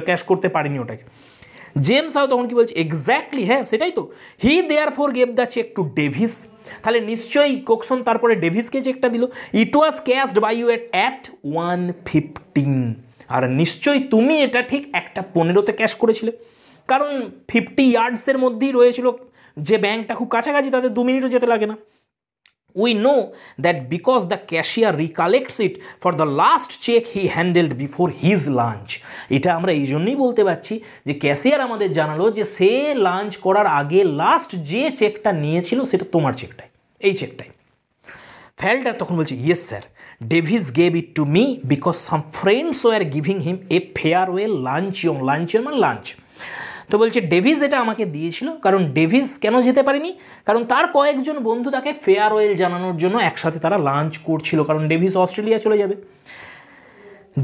ক্যাশ করতে পারিনি ওটাকে। জেমস হাউ তখন কি বলছে এক্স্যাক্টলি, হ্যাঁ সেটাই তো, he therefore gave the cheque to Davis, তাহলে নিশ্চয়ই কোকসন তারপরে ডেভিসকে চেকটা দিল। It was cashed by you at 1:15, আর নিশ্চয়ই তুমি এটা ঠিক 1:15 ক্যাশ করেছিলে, কারণ 50 ইয়ার্ডসের মধ্যেই রয়েছিল, যে ব্যাংকটা খুব কাছাকাছি তাদের 2 মিনিটও যেতে লাগে না। We know that because the cashier recollects it for the last check he handled before his lunch. এটা আমরা এই জন্যই বলতে পারছি যে ক্যাশিয়ার আমাদের জানালো যে সে লাঞ্চ করার আগে লাস্ট যে চেকটা নিয়েছিল সেটা তোমার চেকটাই, এই চেকটাই। ফেল্ডার তখন বলছে yes sir, Davis gave it to me because some friends were giving him a farewell luncheon মানে লাঞ্চ। তো বলছে ডেভিস এটা আমাকে দিয়েছিল, কারণ ডেভিস কেন যেতে পারেনি? কারণ তার কয়েকজন বন্ধু তাকে ফেয়ারওয়েল জানানোর জন্য একসাথে তারা লাঞ্চ করছিল, কারণ ডেভিস অস্ট্রেলিয়া চলে যাবে।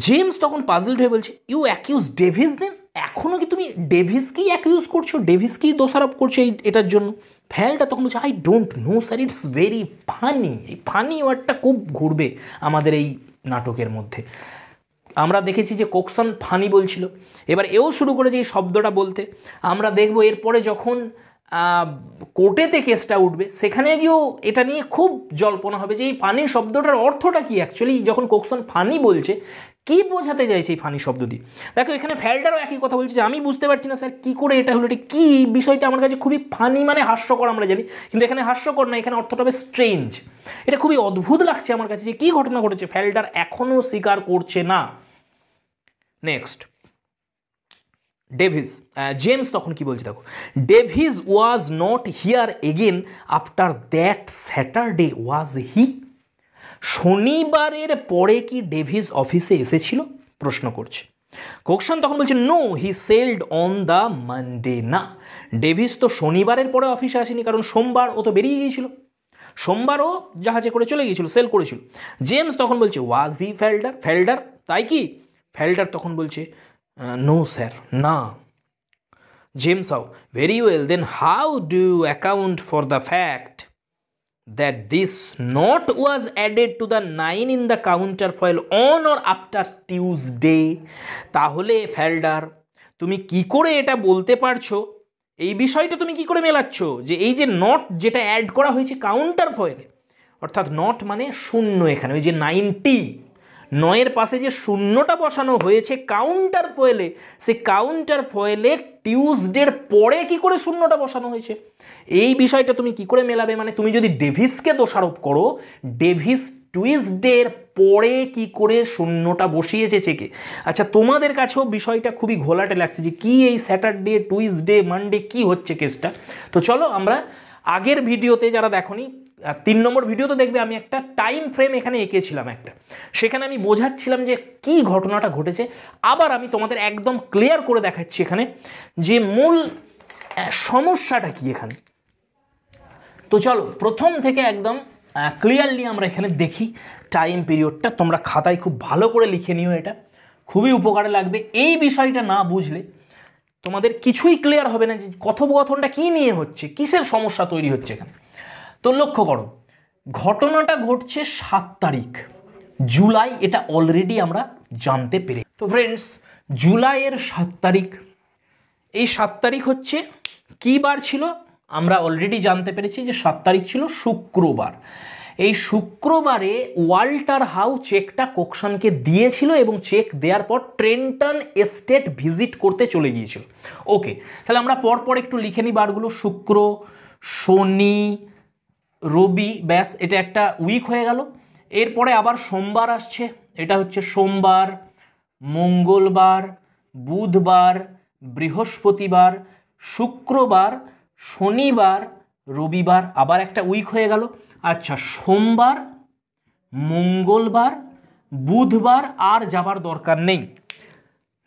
জেমস তখন পাজলড হয়ে বলছে ইউ অ্যাকিউজ ডেভিস দেন, এখনও কি তুমি ডেভিসকেই অ্যাকিউজ করছো, ডেভিসকেই দোষারোপ করছো এটার জন্য? ফেল্ডার তখন বলছে I don't no sir, it's very funny. এই ফানি ওয়ার্ডটা খুব ঘুরবে আমাদের এই নাটকের মধ্যে। আমরা দেখেছি যে কোকসন ফানি বলছিল, এবার এও শুরু করেছে এই শব্দটা বলতে। আমরা দেখব এরপরে যখন কোর্টেতে কেসটা উঠবে, সেখানে গিয়েও এটা নিয়ে খুব জল্পনা হবে যে এই ফানি শব্দটার অর্থটা কি অ্যাকচুয়ালি, যখন কোকসন ফানি বলছে কি বোঝাতে চাইছে এই ফানি শব্দ দিয়ে। দেখো এখানে ফ্যালডারও একই কথা বলছে যে আমি বুঝতে পারছি না স্যার কী করে এটা হলো, এটা কী বিষয়টা আমার কাছে খুবই ফানি, মানে হাস্যকর আমরা জানি, কিন্তু এখানে হাস্যকর না, এখানে অর্থটা হবে স্ট্রেঞ্জ। এটা খুবই অদ্ভুত লাগছে আমার কাছে যে কী ঘটনা ঘটেছে, ফ্যালডার এখনও স্বীকার করছে না। নেক্সট ডেভিস, জেমস তখন কি বলছে দেখো, Davis was not here again after that Saturday was he. শনিবারের পরে কি ডেভিস অফিসে এসেছিল, প্রশ্ন করছে। কোকশন তখন বলছে no he sailed on the Monday. না, ডেভিস তো শনিবারের পরে অফিসে আসেনি, কারণ সোমবার ও তো বেরিয়ে গিয়েছিল, সোমবারও জাহাজে করে চলে গিয়েছিল, সেল করেছিল। জেমস তখন বলছে ওয়াজ হি ফ্যালডার, ফ্যালডার তাই কি? ফ্যালডার তখন বলছে নো স্যার, না। James How, very well then how do you account for the fact that this note was added to the 9 in the counterfoil on or after Tuesday? তাহলে ফ্যালডার তুমি কি করে এটা বলতে পারছো, এই বিষয়টা তুমি কি করে মেলাচ্ছ যে এই যে নট যেটা অ্যাড করা হয়েছে কাউন্টার ফয়েলে, অর্থাৎ নট মানে শূন্য, এখানে ওই যে 90 নয়ের পাশে যে শূন্যটা বসানো হয়েছে কাউন্টার ফয়েলে, সে কাউন্টার ফয়েলে টিউসডের পরে কি করে শূন্যটা বসানো হয়েছে, এই বিষয়টা তুমি কি করে মেলাবে? মানে তুমি যদি ডেভিসকে দোষারোপ করো, ডেভিস টুইসডের পরে কি করে শূন্যটা বসিয়েছে চেকে। আচ্ছা, তোমাদের কাছেও বিষয়টা খুবই ঘোলাটে লাগছে যে কি এই স্যাটারডে টুইসডে মানডে কি হচ্ছে কেসটা। তো চলো আমরা আগের ভিডিওতে, যারা দেখোনি 3 নম্বর ভিডিওতে দেখবে, আমি একটা টাইম ফ্রেম এখানে এঁকেছিলাম একটা, সেখানে আমি বোঝাচ্ছিলাম যে কি ঘটনাটা ঘটেছে। আবার আমি তোমাদের একদম ক্লিয়ার করে দেখাচ্ছি এখানে যে মূল সমস্যাটা কি এখানে। তো চলো প্রথম থেকে একদম ক্লিয়ারলি আমরা এখানে দেখি টাইম পিরিয়ডটা। তোমরা খাতায় খুব ভালো করে লিখে নিও, এটা খুবই উপকারে লাগবে। এই বিষয়টা না বুঝলে তোমাদের কিছুই ক্লিয়ার হবে না যে কথোপকথনটা কী নিয়ে হচ্ছে, কিসের সমস্যা তৈরি হচ্ছে এখানে। তো লক্ষ্য করো, ঘটনাটা ঘটছে 7 তারিখ জুলাই, এটা অলরেডি আমরা জানতে পেরে। তো ফ্রেন্ডস, জুলাইয়ের 7 তারিখ, এই 7 তারিখ হচ্ছে কী বার ছিল, আমরা অলরেডি জানতে পেরেছি যে 7 তারিখ ছিল শুক্রবার। এই শুক্রবারে ওয়াল্টার হাউ চেকটা কোকশনকে দিয়েছিল এবং চেক দেওয়ার পর ট্রেন্টন এস্টেট ভিজিট করতে চলে গিয়েছিল। ওকে, তাহলে আমরা পরপর একটু লিখে নিই বারগুলো। শুক্র, শনি, রবি, ব্যাস এটা একটা উইক হয়ে গেল। এরপরে আবার সোমবার আসছে, এটা হচ্ছে সোমবার, মঙ্গলবার, বুধবার, বৃহস্পতিবার, শুক্রবার, শনিবার, রবিবার, আবার একটা উইক হয়ে গেল। আচ্ছা, সোমবার, মঙ্গলবার, বুধবার আর যাবার দরকার নেই।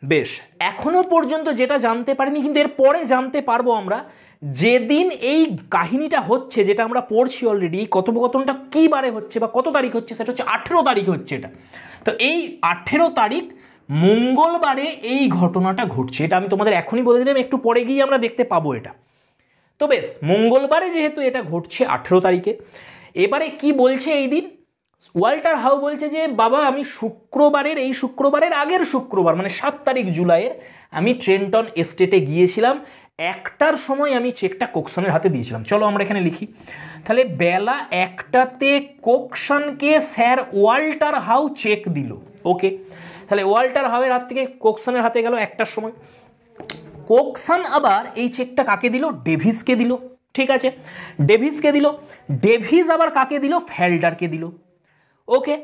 বেশ, এখনো পর্যন্ত যেটা জানতে পারিনি, কিন্তু এর পরে জানতে পারবো আমরা, যেদিন এই কাহিনীটা হচ্ছে, যেটা আমরা পড়ছি অলরেডি, এই কথোপকথনটা কী বারে হচ্ছে বা কত তারিখ হচ্ছে, সেটা হচ্ছে 18 তারিখে হচ্ছে এটা। তো এই 18 তারিখ মঙ্গলবারে এই ঘটনাটা ঘটছে, এটা আমি তোমাদের এখনই বলে দিলাম, একটু পরে গিয়ে আমরা দেখতে পাবো এটা। তো বেশ, মঙ্গলবারে যেহেতু এটা ঘটছে 18 তারিখে, এবারে কি বলছে এই দিন, ওয়াল্টার হাউ বলছে যে বাবা আমি শুক্রবারের, এই শুক্রবারের আগের শুক্রবার মানে 7 তারিখ জুলাইয়ের, আমি ট্রেন্টন এস্টেটে গিয়েছিলাম, 1টার সময় আমি চেকটা কোকশনের হাতে দিয়েছিলাম। চলো আমরা এখানে লিখি, তাহলে বেলা 1টাতে কোকশনকে স্যার ওয়াল্টার হাউ চেক দিল। ওকে, তাহলে ওয়াল্টার হাউয়ের হাত থেকে কোকশনের হাতে গেল 1টার সময়। কোকশন আবার এই চেকটা কাকে দিল? ডেভিসকে দিল। ঠিক আছে, ডেভিসকে দিল। ডেভিস আবার কাকে দিল? ফ্যালডারকে দিল। ওকে,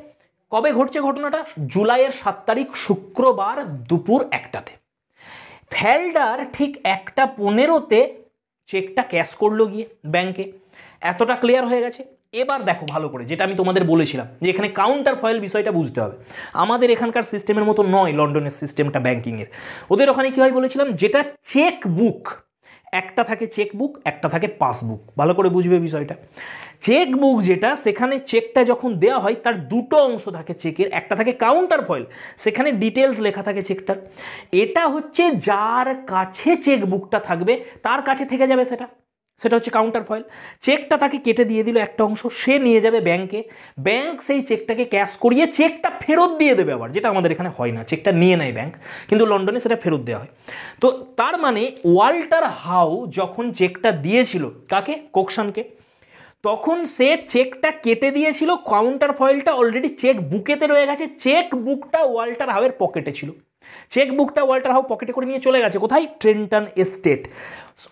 কবে ঘটছে ঘটনাটা? জুলাইয়ের 7 তারিখ শুক্রবার দুপুর 1টাতে। ফ্যালডার ঠিক 1:15-তে চেকটা ক্যাশ করলো গিয়ে ব্যাংকে। এতটা ক্লিয়ার হয়ে গেছে। এবার দেখো ভালো করে, যেটা আমি তোমাদের বলেছিলাম যে এখানে কাউন্টার ফয়েল বিষয়টা বুঝতে হবে। আমাদের এখানকার সিস্টেমের মতো নয় লন্ডনের সিস্টেমটা ব্যাংকিংয়ের। ওদের ওখানে কী হয় বলেছিলাম, যেটা চেক বুক, একটা থাকে চেকবুক, একটা থাকে পাসবুক। ভালো করে বুঝবে বিষয়টা। চেকবুক যেটা, সেখানে চেকটা যখন দেওয়া হয় তার দুটো অংশ থাকে চেকের, একটা থাকে কাউন্টার ফয়েল, সেখানে ডিটেলস লেখা থাকে চেকটার। এটা হচ্ছে যার কাছে চেকবুকটা থাকবে তার কাছে থেকে যাবে সেটা। সেটা হচ্ছে কাউন্টার ফয়েল। চেকটা তাকে কেটে দিয়ে দিল একটা অংশ, সে নিয়ে যাবে ব্যাংকে, ব্যাংক সেই চেকটাকে ক্যাশ করিয়ে চেকটা ফেরত দিয়ে দেবে আবার, যেটা আমাদের এখানে হয় না, চেকটা নিয়ে নেয় ব্যাংক, কিন্তু লন্ডনে সেটা ফেরত দেওয়া হয়। তো তার মানে ওয়াল্টার হাউ যখন চেকটা দিয়েছিল কাকে, কোকশানকে, তখন সে চেকটা কেটে দিয়েছিল, কাউন্টার ফয়েলটা অলরেডি চেক বুকেতে রয়ে গেছে, চেক বুকটা ওয়াল্টার হাউয়ের পকেটে ছিল, চেক বুকটা ওয়াল্টার হাউ পকেটে করে নিয়ে চলে গেছে কোথায়, ট্রেন্টন এস্টেট।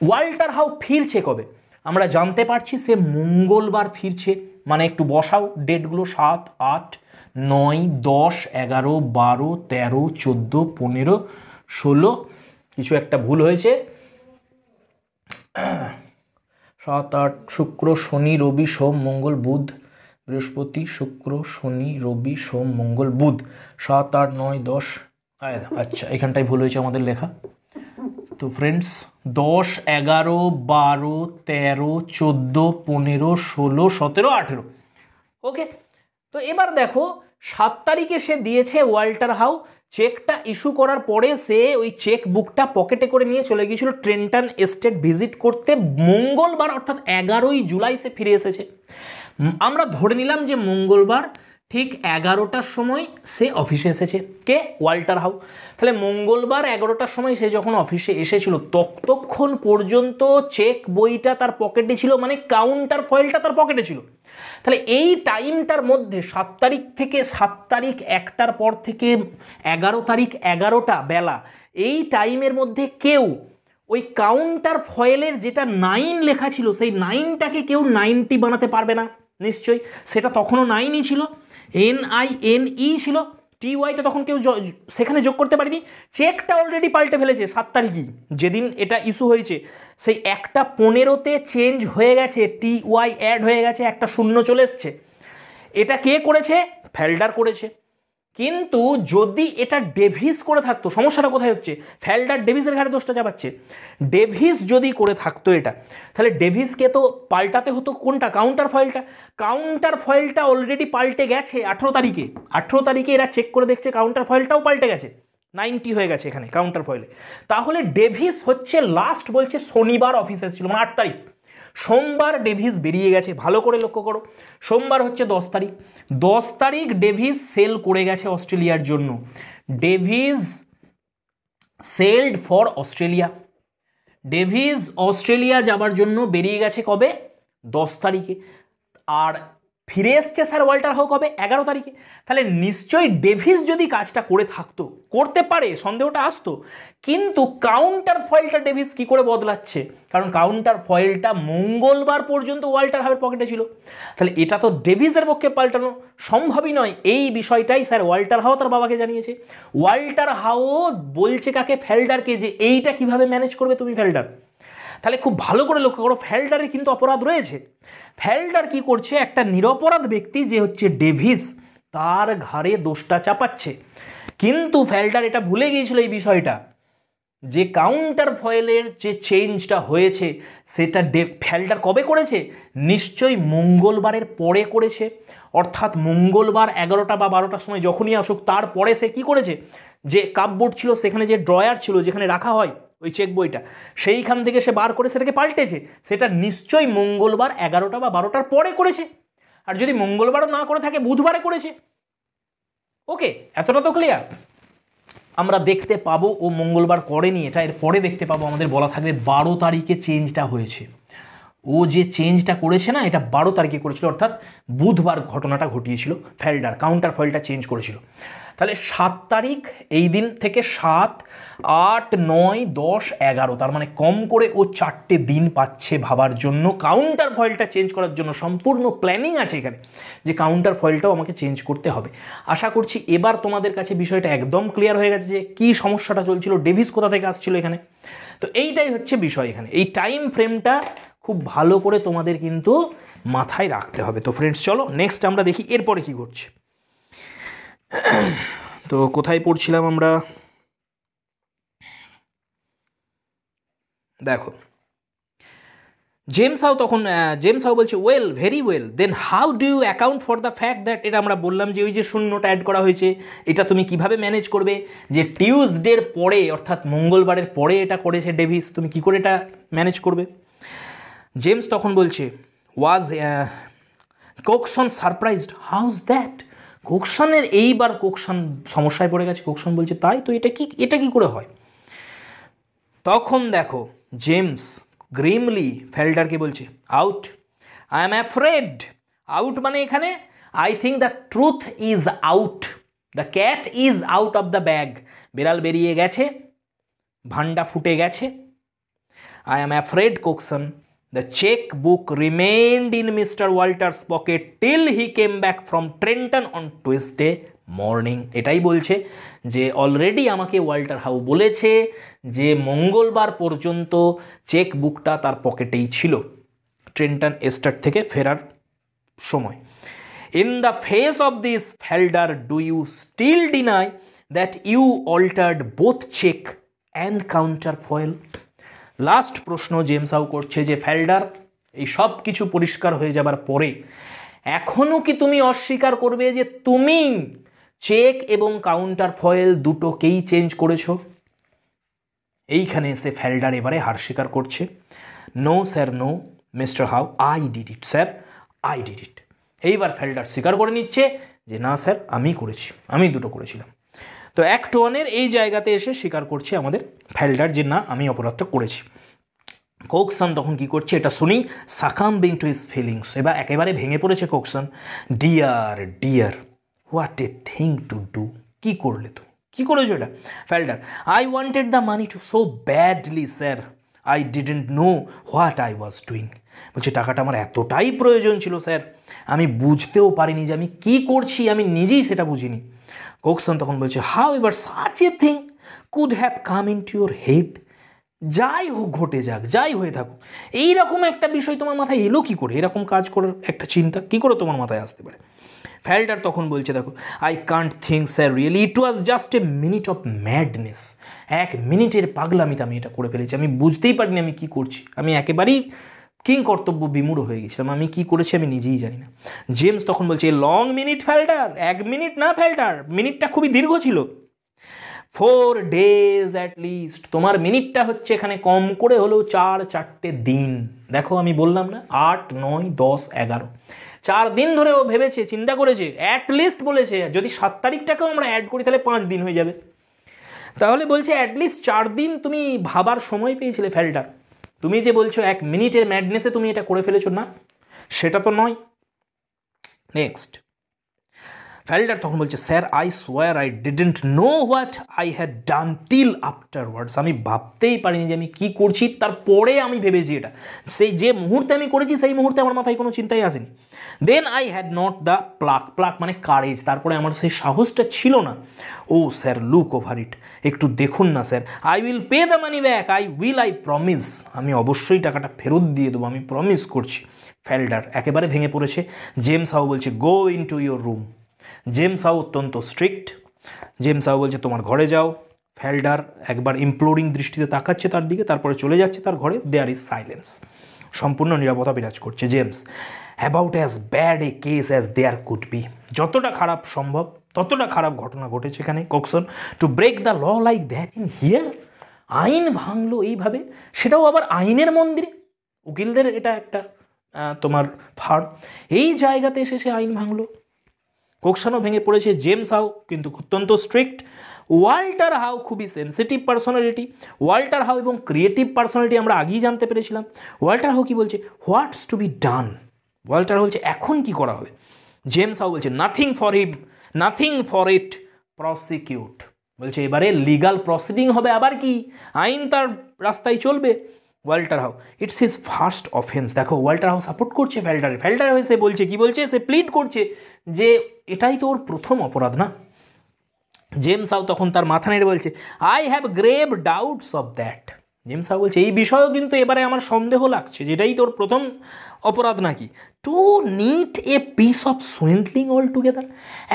ওয়াল্টার হাউ ফিরছে কবে, আমরা জানতে পারছি সে মঙ্গলবার ফিরছে, মানে একটু বসাও ডেটগুলো, 7, 8, 9, 10, 11, 12, 13, 14, 15, 16, কিছু একটা ভুল হয়েছে, 7, 8, শুক্র শনি রবি সোম মঙ্গল বুধ বৃহস্পতি, শুক্র শনি রবি সোম মঙ্গল বুধ, 7, 8, 9, 10, আচ্ছা এখানটাই ভুল হয়েছে আমাদের লেখা। তো ফ্রেন্ডস 10, 11, 12, 13, 14, 15, 16, 17, 18, ওকে। তো এবার দেখো 7 তারিখে সে দিয়েছে ওয়াল্টার হাউ, চেকটা ইস্যু করার পরে সে ওই চেক বুকটা পকেটে করে নিয়ে চলে গিয়েছিল ট্রেন্টন এস্টেট ভিজিট করতে, মঙ্গলবার অর্থাৎ 11ই জুলাই সে ফিরে এসেছে। আমরা ধরে নিলাম যে মঙ্গলবার ঠিক 11টার সময় সে অফিসে এসেছে, কে, ওয়াল্টার হাউ। তাহলে মঙ্গলবার 11টার সময় সে যখন অফিসে এসেছিল ততক্ষণ পর্যন্ত চেক বইটা তার পকেটে ছিল, মানে কাউন্টার ফয়েলটা তার পকেটে ছিল। তাহলে এই টাইমটার মধ্যে 7 তারিখ থেকে 7 তারিখ 1টার পর থেকে 11 তারিখ 11টা বেলা, এই টাইমের মধ্যে কেউ ওই কাউন্টার ফয়েলের যেটা 9 লেখা ছিল সেই 9টাকে কেউ 90 বানাতে পারবে না নিশ্চয়ই, সেটা তখনও 9ই ছিল, NINE ছিল, TYটা তখন কেউ সেখানে যোগ করতে পারেনি। চেকটা অলরেডি পাল্টে ফেলেছে 7 তারিখই, যেদিন এটা ইস্যু হয়েছে সেই 1:15-তে চেঞ্জ হয়ে গেছে, TY অ্যাড হয়ে গেছে, একটা শূন্য চলে এসছে। এটা কে করেছে, ফেল্ডার করেছে। কিন্তু যদি এটা ডেভিস করে থাকতো, সমস্যাটা কোথায় হচ্ছে, ফেল্ডার ডেভিসের ঘাড়ে দোষটা চাপাচ্ছে। ডেভিস যদি করে থাকতো এটা, তাহলে ডেভিসকে তো পাল্টাতে হতো কোনটা, কাউন্টার ফয়েলটা। কাউন্টার ফয়েলটা অলরেডি পাল্টে গেছে 18 তারিখে, 18 তারিখে এরা চেক করে দেখছে কাউন্টার ফয়েলটাও পাল্টে গেছে, 90 হয়ে গেছে এখানে কাউন্টার ফয়েলে। তাহলে ডেভিস হচ্ছে লাস্ট বলছে শনিবার অফিসে এসেছিল, মানে 8 তারিখ। সোমবার ডেভিস বেরিয়ে গেছে, ভালো করে লক্ষ্য করো, সোমবার হচ্ছে 10 তারিখ, 10 তারিখ ডেভিস সেল করে গেছে অস্ট্রেলিয়ার জন্য, Davis sailed for Australia, Davis Australia যাবার জন্য বেরিয়ে গেছে কবে, 10 তারিখে, আর ফিরে এসছে স্যার ওয়াল্টার হাউ কবে, 11 তারিখে। তাহলে নিশ্চয়ই ডেভিস যদি কাজটা করে থাকতো, করতে পারে, সন্দেহটা আসতো, কিন্তু কাউন্টার ফয়েলটা ডেভিস কি করে বদলাচ্ছে, কারণ কাউন্টার ফয়েলটা মঙ্গলবার পর্যন্ত ওয়াল্টার হাউয়ের পকেটে ছিল, তাহলে এটা তো ডেভিসের পক্ষে পাল্টানো সম্ভবই নয়। এই বিষয়টাই স্যার ওয়াল্টার হাউ তার বাবাকে জানিয়েছে। ওয়াল্টার হাউ বলছে কাকে, ফেল্ডারকে, যে এইটা কিভাবে ম্যানেজ করবে তুমি ফেল্ডার। তাহলে খুব ভালো করে লক্ষ্য করো, ফেল্ডারের কিন্তু অপরাধ রয়েছে। ফেল্ডার কি করছে, একটা নিরপরাধ ব্যক্তি যে হচ্ছে ডেভিস, তার ঘাড়ে দোষটা চাপাচ্ছে। কিন্তু ফেল্ডার এটা ভুলে গিয়েছিল এই বিষয়টা, যে কাউন্টার ফয়েলের যে চেঞ্জটা হয়েছে সেটা ফেল্ডার কবে করেছে, নিশ্চয়ই মঙ্গলবারের পরে করেছে, অর্থাৎ মঙ্গলবার 11টা বা 12টার সময় যখনই আসুক তারপরে সে কি করেছে, যে কাপবোর্ড ছিল সেখানে যে ড্রয়ার ছিল যেখানে রাখা হয় ওই চেক বইটা, সেইখান থেকে সে বার করে সেটাকে পাল্টেছে, সেটা নিশ্চয়ই মঙ্গলবার 11টা বা 12টার পরে করেছে। আর যদি মঙ্গলবারও না করে থাকে, বুধবারে করেছে। ওকে, এতটা তো ক্লিয়ার। আমরা দেখতে পাবো ও মঙ্গলবার করেনি, এটা এর পরে দেখতে পাবো, আমাদের বলা থাকবে 12 তারিখে চেঞ্জটা হয়েছে। ও যে চেঞ্জটা করেছে না, এটা 12 তারিখে করেছিল, অর্থাৎ বুধবার ঘটনাটা ঘটিয়েছিল, ফেল্ডার কাউন্টার ফয়েলটা চেঞ্জ করেছিল। তাহলে 7 তারিখ, এই দিন থেকে 7, 8, 9, 10, 11, তার মানে কম করে ও 4টে দিন পাচ্ছে ভাবার জন্য, কাউন্টার ফয়েলটা চেঞ্জ করার জন্য সম্পূর্ণ প্ল্যানিং আছে এখানে, যে কাউন্টার ফয়েলটাও আমাকে চেঞ্জ করতে হবে। আশা করছি এবার তোমাদের কাছে বিষয়টা একদম ক্লিয়ার হয়ে গেছে যে কী সমস্যাটা চলছিল, ডেভিস কোথা থেকে আসছিল এখানে। তো এইটাই হচ্ছে বিষয় এখানে, এই টাইম ফ্রেমটা খুব ভালো করে তোমাদের কিন্তু মাথায় রাখতে হবে। তো ফ্রেন্ডস চলো নেক্সট আমরা দেখি এরপরে কি ঘটছে। তো কোথায় পড়ছিলাম আমরা, দেখো জেমস হাউ বলছে, well, very well, then how do you account for the fact that, এটা আমরা বললাম যে ওই যে শূন্যটা অ্যাড করা হয়েছে, এটা তুমি কিভাবে ম্যানেজ করবে, যে টিউসডের পরে অর্থাৎ মঙ্গলবারের পরে এটা করেছে ডেভিস, তুমি কি করে এটা ম্যানেজ করবে। জেমস তখন বলছে ওয়াজ কোকসন সারপ্রাইজড, হাউজ দ্যাট? কোকসনের এইবার কোকসন সমস্যায় পড়ে গেছে। কোকসন বলছে তাই তো, এটা কি করে হয়? তখন দেখো জেমস গ্রিমলি ফেল্ডারকে বলছে out, I am afraid. Out মানে এখানে I think the truth is out, the cat is out of the bag. বিড়াল বেরিয়ে গেছে, ভান্ডা ফুটে গেছে। I am afraid, Coxon. The checkbook remained in Mr. Walter's pocket till he came back from Trenton on Tuesday morning. এটাই বলছে যে already আমাকে Walter how বলেছে যে মঙ্গলবার পর্যন্ত চেক বুকটা তার পকেটেই ছিল ট্রেন্টন এস্টেট থেকে ফেরার সময়। In the face of this, Felder, do you still deny that you altered both check and counterfoil? Last প্রশ্ন জেমস হাউ করছে যে ফেল্ডার, এই সব কিছু পরিষ্কার হয়ে যাবার পরে এখনও কি তুমি অস্বীকার করবে যে তুমি চেক এবং কাউন্টার ফয়েল দুটোকেই চেঞ্জ করেছো? এইখানে এসে ফেল্ডার এবারে হার স্বীকার করছে। No sir, no mister How, I did it sir, I did it. এইবার ফেল্ডার স্বীকার করে নিচ্ছে যে না স্যার, আমি করেছি, আমি দুটো করেছিলাম। তো অ্যাক্ট ওয়ানের এই জায়গাতে এসে স্বীকার করছে আমাদের ফেল্ডার যে না, আমি অপরাধটা করেছি। কোকসন তখন কি করছে এটা শুনি, সাকাম্বিং টু হিজ ফিলিংস। এবার একেবারে ভেঙে পড়েছে Cokeson. Dear dear, what a thing to do. কি করলে তুমি, কি করেছো এটা? Falder, I wanted the money to so badly sir, I didn't know what I was doing. বলছে টাকাটা আমার এতটাই প্রয়োজন ছিল স্যার, আমি বুঝতেও পারিনি যে আমি কি করছি, আমি নিজেই সেটা বুঝিনি। কোকসন তখন বলছে how ever such a thing could have come into your head. যাই হোক, ঘটে যাক, যাই হয়ে থাকুক, এইরকম একটা বিষয় তোমার মাথায় এলো কী করে? এরকম কাজ করার একটা চিন্তা কী করে তোমার মাথায় আসতে পারে? ফেল্ডার তখন বলছে দেখো, I can't think sir really, it was just a minute of madness. এক মিনিটের পাগলামিতে আমি এটা করে ফেলেছি, আমি বুঝতেই পারিনি আমি কী করছি, আমি একেবারেই কিং কর্তব্য বিমূঢ় হয়ে গেছিলাম, আমি কি করেছি আমি নিজেই জানি না। জেমস তখন বলছে লং মিনিট ফেল্ডার, 1 মিনিট না ফেল্ডার, মিনিটটা খুবই দীর্ঘ ছিল। 4 days অ্যাট লিস্ট, তোমার মিনিটটা হচ্ছে এখানে কম করে হলেও 4 দিন। দেখো আমি বললাম না 8, 9, 10, 11, 4 দিন ধরে ও ভেবেছে, চিন্তা করেছে, অ্যাট লিস্ট বলেছে। যদি 7 তারিখটাকেও আমরা অ্যাড করি তাহলে 5 দিন হয়ে যাবে। তাহলে বলছে অ্যাটলিস্ট 4 দিন তুমি ভাবার সময় পেয়েছিলে ফেল্ডার। তুমি যে বলছো 1 মিনিটের ম্যাডনেসে তুমি এটা করে ফেলেছো, না সেটা তো নয়। নেক্সট ফেল্ডার তখন বলছে sir, I swear I didn't know what I had done till afterwards. আমি ভাবতেই পারিনি যে আমি কী করছি, তারপরে আমি ভেবেছি এটা। সেই যে মুহূর্তে আমি করেছি সেই মুহূর্তে আমার মাথায় কোনো চিন্তাই আসেনি। Then I had not the pluck মানে কারেজ, তারপরে আমার সেই সাহসটা ছিল না। Oh sir, look over it, একটু দেখুন না স্যার। I will pay the money back, I promise, আমি অবশ্যই টাকাটা ফেরত দিয়ে দেবো, আমি প্রমিস করছি। ফেল্ডার একেবারে ভেঙে পড়েছে। জেমস হাউ বলছে go in to your room. James how অত্যন্ত স্ট্রিক্ট। জেমস হাউ বলছে তোমার ঘরে যাও। ফেল্ডার একবার ইমপ্লোরিং দৃষ্টিতে তাকাচ্ছে তার দিকে, তারপরে চলে যাচ্ছে তার ঘরে। দেয়ার ইজ সাইলেন্স, সম্পূর্ণ নীরবতা বিরাজ করছে। James, about as bad a case as there could be, যতটা খারাপ সম্ভব ততটা খারাপ ঘটনা ঘটেছে এখানে। Cokeson, to break the law like that in here, আইন ভাঙলো এইভাবে, সেটাও আবার আইনের মন্দিরে। উকিলদের এটা একটা তোমার ফার্ম, এই জায়গাতে এসে সে আইন ভাঙলো। কোকসনও ভেঙে পড়েছে। জেমস হাউ কিন্তু অত্যন্ত স্ট্রিক্ট। ওয়াল্টার হাউ খুবই সেন্সিটিভ পার্সোনালিটি। ওয়াল্টার হাউ এবং ক্রিয়েটিভ পার্সোনালিটি আমরা আগেই জানতে পেরেছিলাম। ওয়াল্টার হাউ কি বলছে, হোয়াটস টু বি ডান। ওয়াল্টার বলছে এখন কি করা হবে। জেমস হাউ বলছে nothing for him, nothing for it, prosecute. বলছে এবারে লিগাল প্রসিডিং হবে, আবার কি, আইন তার রাস্তায় চলবে। Walter how, it's his first offence. দেখো ওয়াল্টার হাউ সাপোর্ট করছে ফেল্ডারে। ফেল্ডার হয়ে সে বলছে, কি বলছে, সে প্লিড করছে যে এটাই তো ওর প্রথম অপরাধ না। জেমস হাউ তখন তার মাথা নেড়ে বলছে I have grave doubts of that. James How বলছে এই বিষয়েও কিন্তু এবারে আমার সন্দেহ লাগছে, যেটাই তোর প্রথম অপরাধ নাকি। To knit a piece of swindling all together,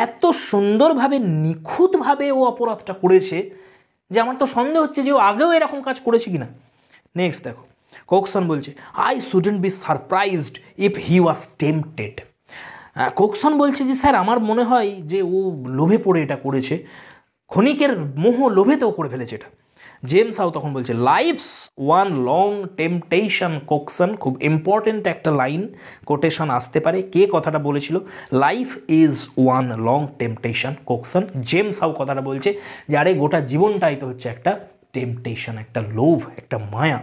এত সুন্দরভাবে নিখুঁতভাবে ও অপরাধটা করেছে যে আমার তো সন্দেহ হচ্ছে যে ও আগেও এরকম কাজ করেছে কিনা। নেক্সট দেখো, কোকসন বলছে I shouldn't be surprised if he was tempted. Cokeson বলছে যে স্যার আমার মনে হয় যে ও লোভে পড়ে এটা করেছে, ক্ষণিকের মোহ লোভেতেও করে ফেলেছে এটা। জেমস হাউ তখন বলছে লাইফস ওয়ান লং টেম্পটেশন কোকসন, খুব ইম্পর্টেন্ট একটা লাইন কোটেশন আসতে পারে। কে কথাটা বলেছিল? Life is one long temptation Cokeson. James How কথাটা বলছে যে আরে গোটা জীবনটাই তো হচ্ছে একটা টেম্পটেশন, একটা লোভ, একটা মায়া।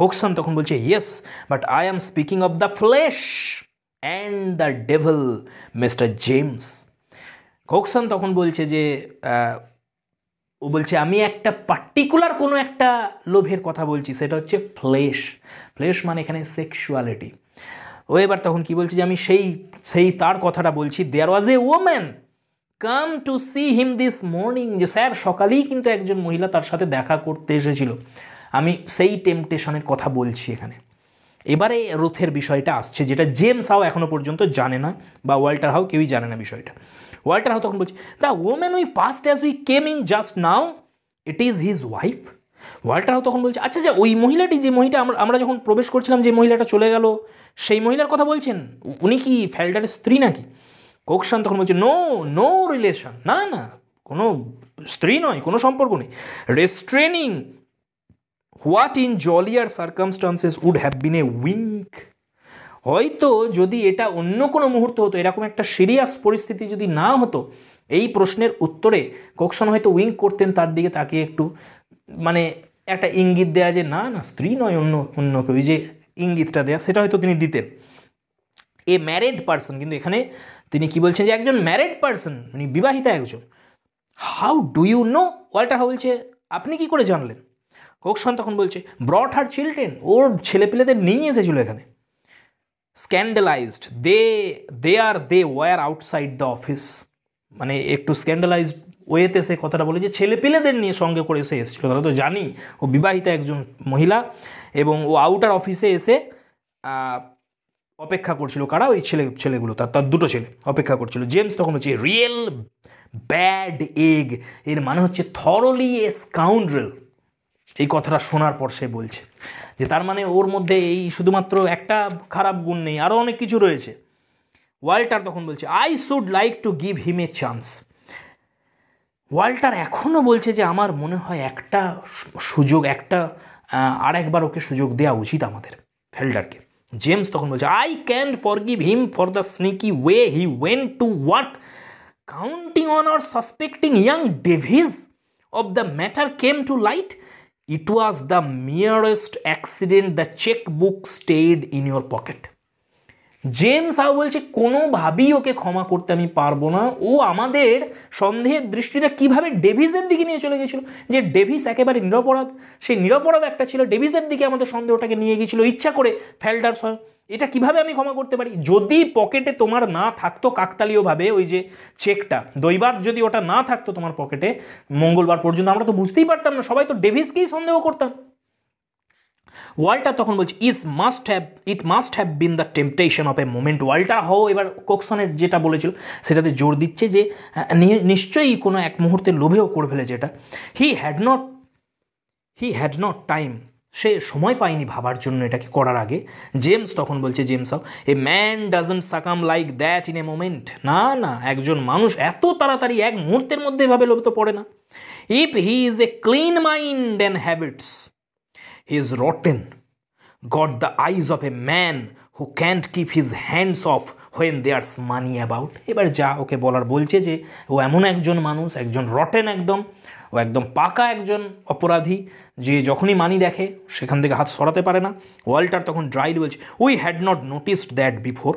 কোকসন তখন বলছে yes, but I am speaking of the flesh and the devil mister James. Cokeson তখন বলছে যে ও বলছে আমি একটা পার্টিকুলার কোনো একটা লোভের কথা বলছি, সেটা হচ্ছে ফ্লেশ। ফ্লেশ মানে এখানে সেক্সুয়ালিটি। ও এবার তখন কি বলছে যে আমি সেই তার কথাটা বলছি। There was a woman come to see him this morning, যে স্যার সকালেই কিন্তু একজন মহিলা তার সাথে দেখা করতে এসেছিল। আমি সেই টেম্পটেশনের কথা বলছি এখানে। এবারে রুথের বিষয়টা আসছে, যেটা জেমস হাউ এখনও পর্যন্ত জানে না, বা ওয়াল্টার হাউ কেউই জানে না বিষয়টা। ওয়াল্টার হাউ তখন বলছে the women we past as we came in just now, it is his wife. Walter How তখন বলছে আচ্ছা, ওই মহিলাটি, যে মহিলা আমরা যখন প্রবেশ করছিলাম যে মহিলাটা চলে গেল, সেই মহিলার কথা বলছেন? উনি কি ফেল্ডারের স্ত্রী নাকি? কোকসান তখন বলছে নো নো রিলেশন, না না, কোনো স্ত্রী নয়, কোনো সম্পর্ক নেই। Restraining what in jollier circumstances would have been a wink. হয়তো যদি এটা অন্য কোনো মুহূর্ত হতো, এরকম একটা সিরিয়াস পরিস্থিতি যদি না হতো, এই প্রশ্নের উত্তরে কোকসন হয়তো উইঙ্ক করতেন তার দিকে তাকিয়ে, একটু মানে একটা ইঙ্গিত দেয়া যে না না স্ত্রী নয়, অন্য কেউ, যে ইঙ্গিতটা দেয়া, সেটা হয়তো তিনি দিতেন। এ ম্যারিড পার্সন, কিন্তু এখানে তিনি কি বলছেন যে একজন ম্যারিড পার্সন, উনি বিবাহিতা একজন। How do you know? Walter How বলছে আপনি কি করে জানলেন? কোকসন তখন বলছে ব্রট হার চিলড্রেন, ওর ছেলেপিলেদের নিয়ে এসেছিল এখানে। Scandalised they were outside the office, মানে একটু স্ক্যান্ডালাইজড ওয়েতে সে কথাটা বলে যে ছেলেপিলেদের নিয়ে সঙ্গে করে এসে এসেছিল। তাহলে তো জানি ও বিবাহিতা একজন মহিলা, এবং ও আউটার অফিসে এসে অপেক্ষা করছিল। কারা? ওই ছেলেগুলো, তার দুটো ছেলে অপেক্ষা করছিল। জেমস তখন হচ্ছে রিয়েল ব্যাড এগ, এর মানে হচ্ছে থরলি এ স্কাউন্ড্রেল। এই কথাটা শোনার পর সে বলছে যে তার মানে ওর মধ্যে এই শুধুমাত্র একটা খারাপ গুণ নেই, আরও অনেক কিছু রয়েছে। ওয়াল্টার তখন বলছে I should like to give him A chance. Walter এখনও বলছে যে আমার মনে হয় একটা সুযোগ, আরেকবার ওকে সুযোগ দেওয়া উচিত আমাদের, ফেল্ডারকে। জেমস তখন বলছে I can forgive him for the sneaky way he went to work, counting on our suspecting young Davis of the matter came to light. It was the merest accident, the checkbook stayed in your pocket. James How বলছে কোনোভাবেই ওকে ক্ষমা করতে আমি পারবো না। ও আমাদের সন্দেহের দৃষ্টিটা কিভাবে ডেভিসের দিকে নিয়ে চলে গেছিল, যে ডেভিস একেবারে নিরপরাধ, সেই নিরপরাধ একটা ছিল, ডেভিসের দিকে আমাদের সন্দেহটাকে নিয়ে গিয়েছিল ইচ্ছা করে ফেল্ডার স্বয়ং। এটা কিভাবে আমি ক্ষমা করতে পারি? যদি পকেটে তোমার না থাকতো কাকতালীয়ভাবে ওই যে চেকটা, দৈবাত যদি ওটা না থাকতো তোমার পকেটে মঙ্গলবার পর্যন্ত, আমরা তো বুঝতেই পারতাম না, সবাই তো ডেভিসকেই সন্দেহ করতাম। ওয়াল্টার তখন বলছে it must have been the temptation of a moment. Walter how এবার কোকসনের যেটা বলেছিল সেটাতে জোর দিচ্ছে যে নিশ্চয়ই কোনো এক মুহূর্তে লোভেও করে ফেলেছে এটা। হি হ্যাড নট টাইম, সে সময় পায়নি ভাবার জন্য এটাকে করার আগে। জেমস তখন বলছে, James how, a man doesn't succumb like that in a moment. না না, একজন মানুষ এত তাড়াতাড়ি এক মুহূর্তের মধ্যে এভাবে লোভে তো পড়ে না। If he is a clean mind and habits, he is rotten, got the eyes of a man who can't keep his hands off when there's money about. এবার যা ওকে বলার বলছে যে ও এমন একজন মানুষ, একজন রটেন, ও একদম পাকা একজন অপরাধী, যে যখনই মানি দেখে সেখান থেকে হাত সরাতে পারে না। ওয়াল্টার তখন ড্রাইলি বলছে we had not noticed that before.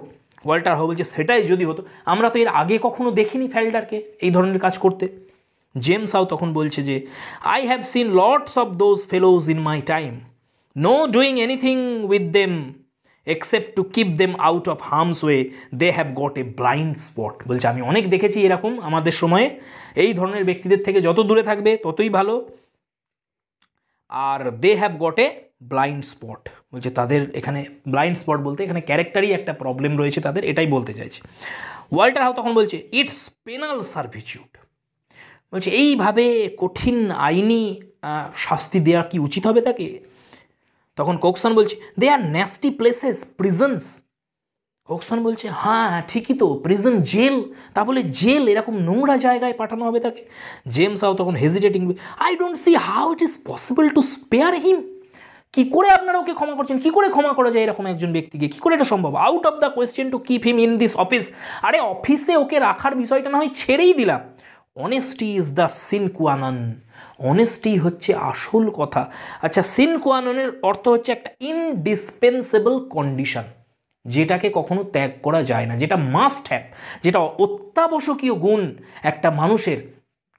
Walter How বলছে সেটাই যদি হতো, আমরা তো এর আগে কখনো দেখিনি ফেল্ডারকে এই ধরনের কাজ করতে। জেমস হাউ তখন বলছে যে I have seen lots of those fellows in my time, no doing anything with them except to keep them out of harm's way, they have got a blind spot. বলছে আমি অনেক দেখেছি এরকম আমাদের সময়ে, এই ধরনের ব্যক্তিদের থেকে যত দূরে থাকবে ততই ভালো, আর they have got a blind spot. বলছে তাদের এখানে ব্লাইন্ড স্পট বলতে এখানে ক্যারেক্টারই একটা প্রবলেম রয়েছে তাদের, এটাই বলতে চাইছে। ওয়াল্টার হাউ তখন বলছে ইটস পেনাল সার্ভিটিউড, বলছে এইভাবে কঠিন আইনি শাস্তি দেওয়া কি উচিত হবে তাকে? তখন কোকসন বলছে দে আর ন্যাস্টি প্লেসেস, প্রিজনস। কোকসন বলছে হ্যাঁ হ্যাঁ ঠিকই তো, প্রিজন জেল, তা বলে জেল, এরকম নোংরা জায়গায় পাঠানো হবে তাকে। জেমস হাউ তখন hesitating, I don't see how it is possible to spare him. কী করে আপনারা ওকে ক্ষমা করছেন, কী করে ক্ষমা করা যায় এরকম একজন ব্যক্তিকে, কী করে এটা সম্ভব? Out of the question to keep him in this office. আরে অফিসে ওকে রাখার বিষয়টা না হয় ছেড়েই দিলাম। Honesty is the sine qua non, honesty হচ্ছে আসল কথা। আচ্ছা, সিন কুয়াননের অর্থ হচ্ছে একটা ইনডিসপেন্সেবল কন্ডিশন, যেটাকে কখনো ত্যাগ করা যায় না, যেটা মাস্ট হ্যাভ, যেটা অত্যাবশ্যকীয় গুণ একটা মানুষের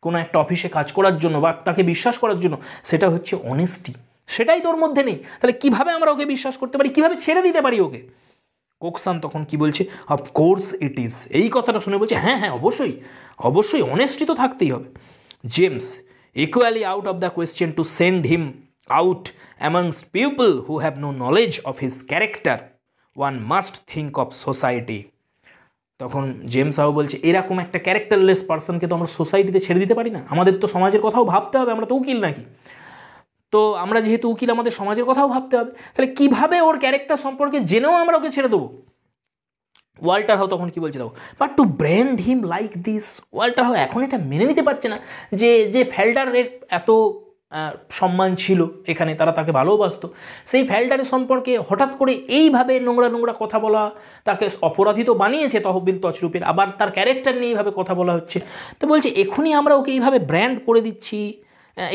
কোনো একটা অফিসে কাজ করার জন্য বা তাকে বিশ্বাস করার জন্য, সেটা হচ্ছে অনেস্টি। সেটাই তোর মধ্যে নেই, তাহলে কিভাবে আমরা ওকে বিশ্বাস করতে পারি, কিভাবে ছেড়ে দিতে পারি ওকে? কোকসান তখন কি বলছে, অফকোর্স ইট ইজ। এই কথাটা শুনে বলছে হ্যাঁ হ্যাঁ অবশ্যই অবশ্যই, অনেস্টি তো থাকতেই হবে। James, equally out of the question to send him out amongst people who have no knowledge of his character, one must think of society. তখন জেমস হাউ বলছে এরকম একটা ক্যারেক্টারলেস পার্সনকে তো আমরা সোসাইটিতে ছেড়ে দিতে পারি না, আমাদের তো সমাজের কথাও ভাবতে হবে, আমরা তো উকিল নাকি। তো আমরা যেহেতু উকিল, আমাদের সমাজের কথাও ভাবতে হবে, তাহলে কিভাবে ওর ক্যারেক্টার সম্পর্কে জেনেও আমরা ওকে ছেড়ে দেবো? ওয়াল্টার হাউ তখন কি বলছে দেখো, but two brand him like this. Walter how এখন এটা মেনে নিতে পারছে না যে যে ফেল্ডারের এত সম্মান ছিল এখানে, তারা তাকে ভালোবাসতো, সেই ফেল্ডারের সম্পর্কে হঠাৎ করে এইভাবে নোংরা নোংরা কথা বলা, তাকে অপরাধী তো বানিয়েছে তহবিল তছরূপের, আবার তার ক্যারেক্টার নিয়ে এইভাবে কথা বলা হচ্ছে। তো বলছে এখনই আমরা ওকে এইভাবে ব্র্যান্ড করে দিচ্ছি,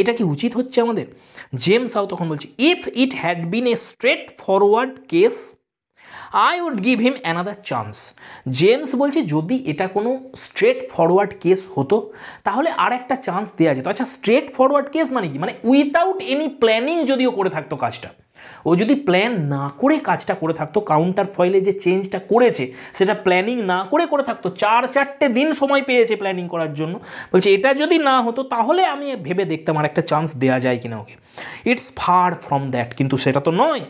এটা কি উচিত হচ্ছে আমাদের? জেমস হাউ তখন বলছে if it had been a straightforward case I would give him another chance. James বলছে যদি এটা কোনো স্ট্রেট ফরওয়ার্ড কেস হতো তাহলে আর একটা চান্স দেওয়া যেত। আচ্ছা, স্ট্রেট ফরওয়ার্ড কেস মানে কি? মানে উইথাউট এনি প্ল্যানিং যদিও করে থাকতো কাজটা, ও যদি প্ল্যান না করে কাজটা করে থাকতো, কাউন্টার ফয়েলে যে চেঞ্জটা করেছে সেটা প্ল্যানিং না করে করে থাকতো, 4-4টে দিন সময় পেয়েছে প্ল্যানিং করার জন্য, বলছে এটা যদি না হতো তাহলে আমি ভেবে দেখতাম আর একটা চান্স দেওয়া যায় কিনা ওকে। ইটস ফার ফ্রম দ্যাট, কিন্তু সেটা তো নয়।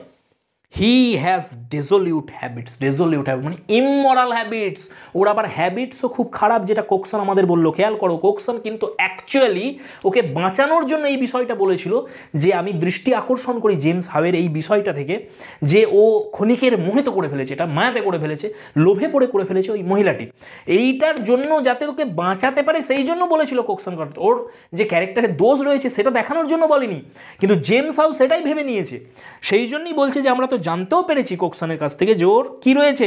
হি হ্যাজ ডেজলিউট হ্যাবিটস, ডেজলিউট হ্যাবিট মানে ইমমরাল হ্যাবিটস, ওর আবার হ্যাবিটসও খুব খারাপ, যেটা কোকসন আমাদের বললো। খেয়াল করো, কোকসন কিন্তু অ্যাকচুয়ালি ওকে বাঁচানোর জন্য এই বিষয়টা বলেছিল, যে আমি দৃষ্টি আকর্ষণ করি জেমস হাউয়ের এই বিষয়টা থেকে, যে ও ক্ষণিকের মোহিত করে ফেলেছে, এটা মায়াতে করে ফেলেছে, লোভে পড়ে করে ফেলেছে ওই মহিলাটি, এইটার জন্য যাতে ওকে বাঁচাতে পারে সেই জন্য বলেছিল কোকসন করতে। ওর যে ক্যারেক্টারের দোষ রয়েছে সেটা দেখানোর জন্য বলেনি, কিন্তু জেমস হাউ সেটাই ভেবে নিয়েছে। সেই জন্যই বলছে যে আমরা তো জানতেও পেরেছি কোকসনের কাছ থেকে যে ওর কী রয়েছে,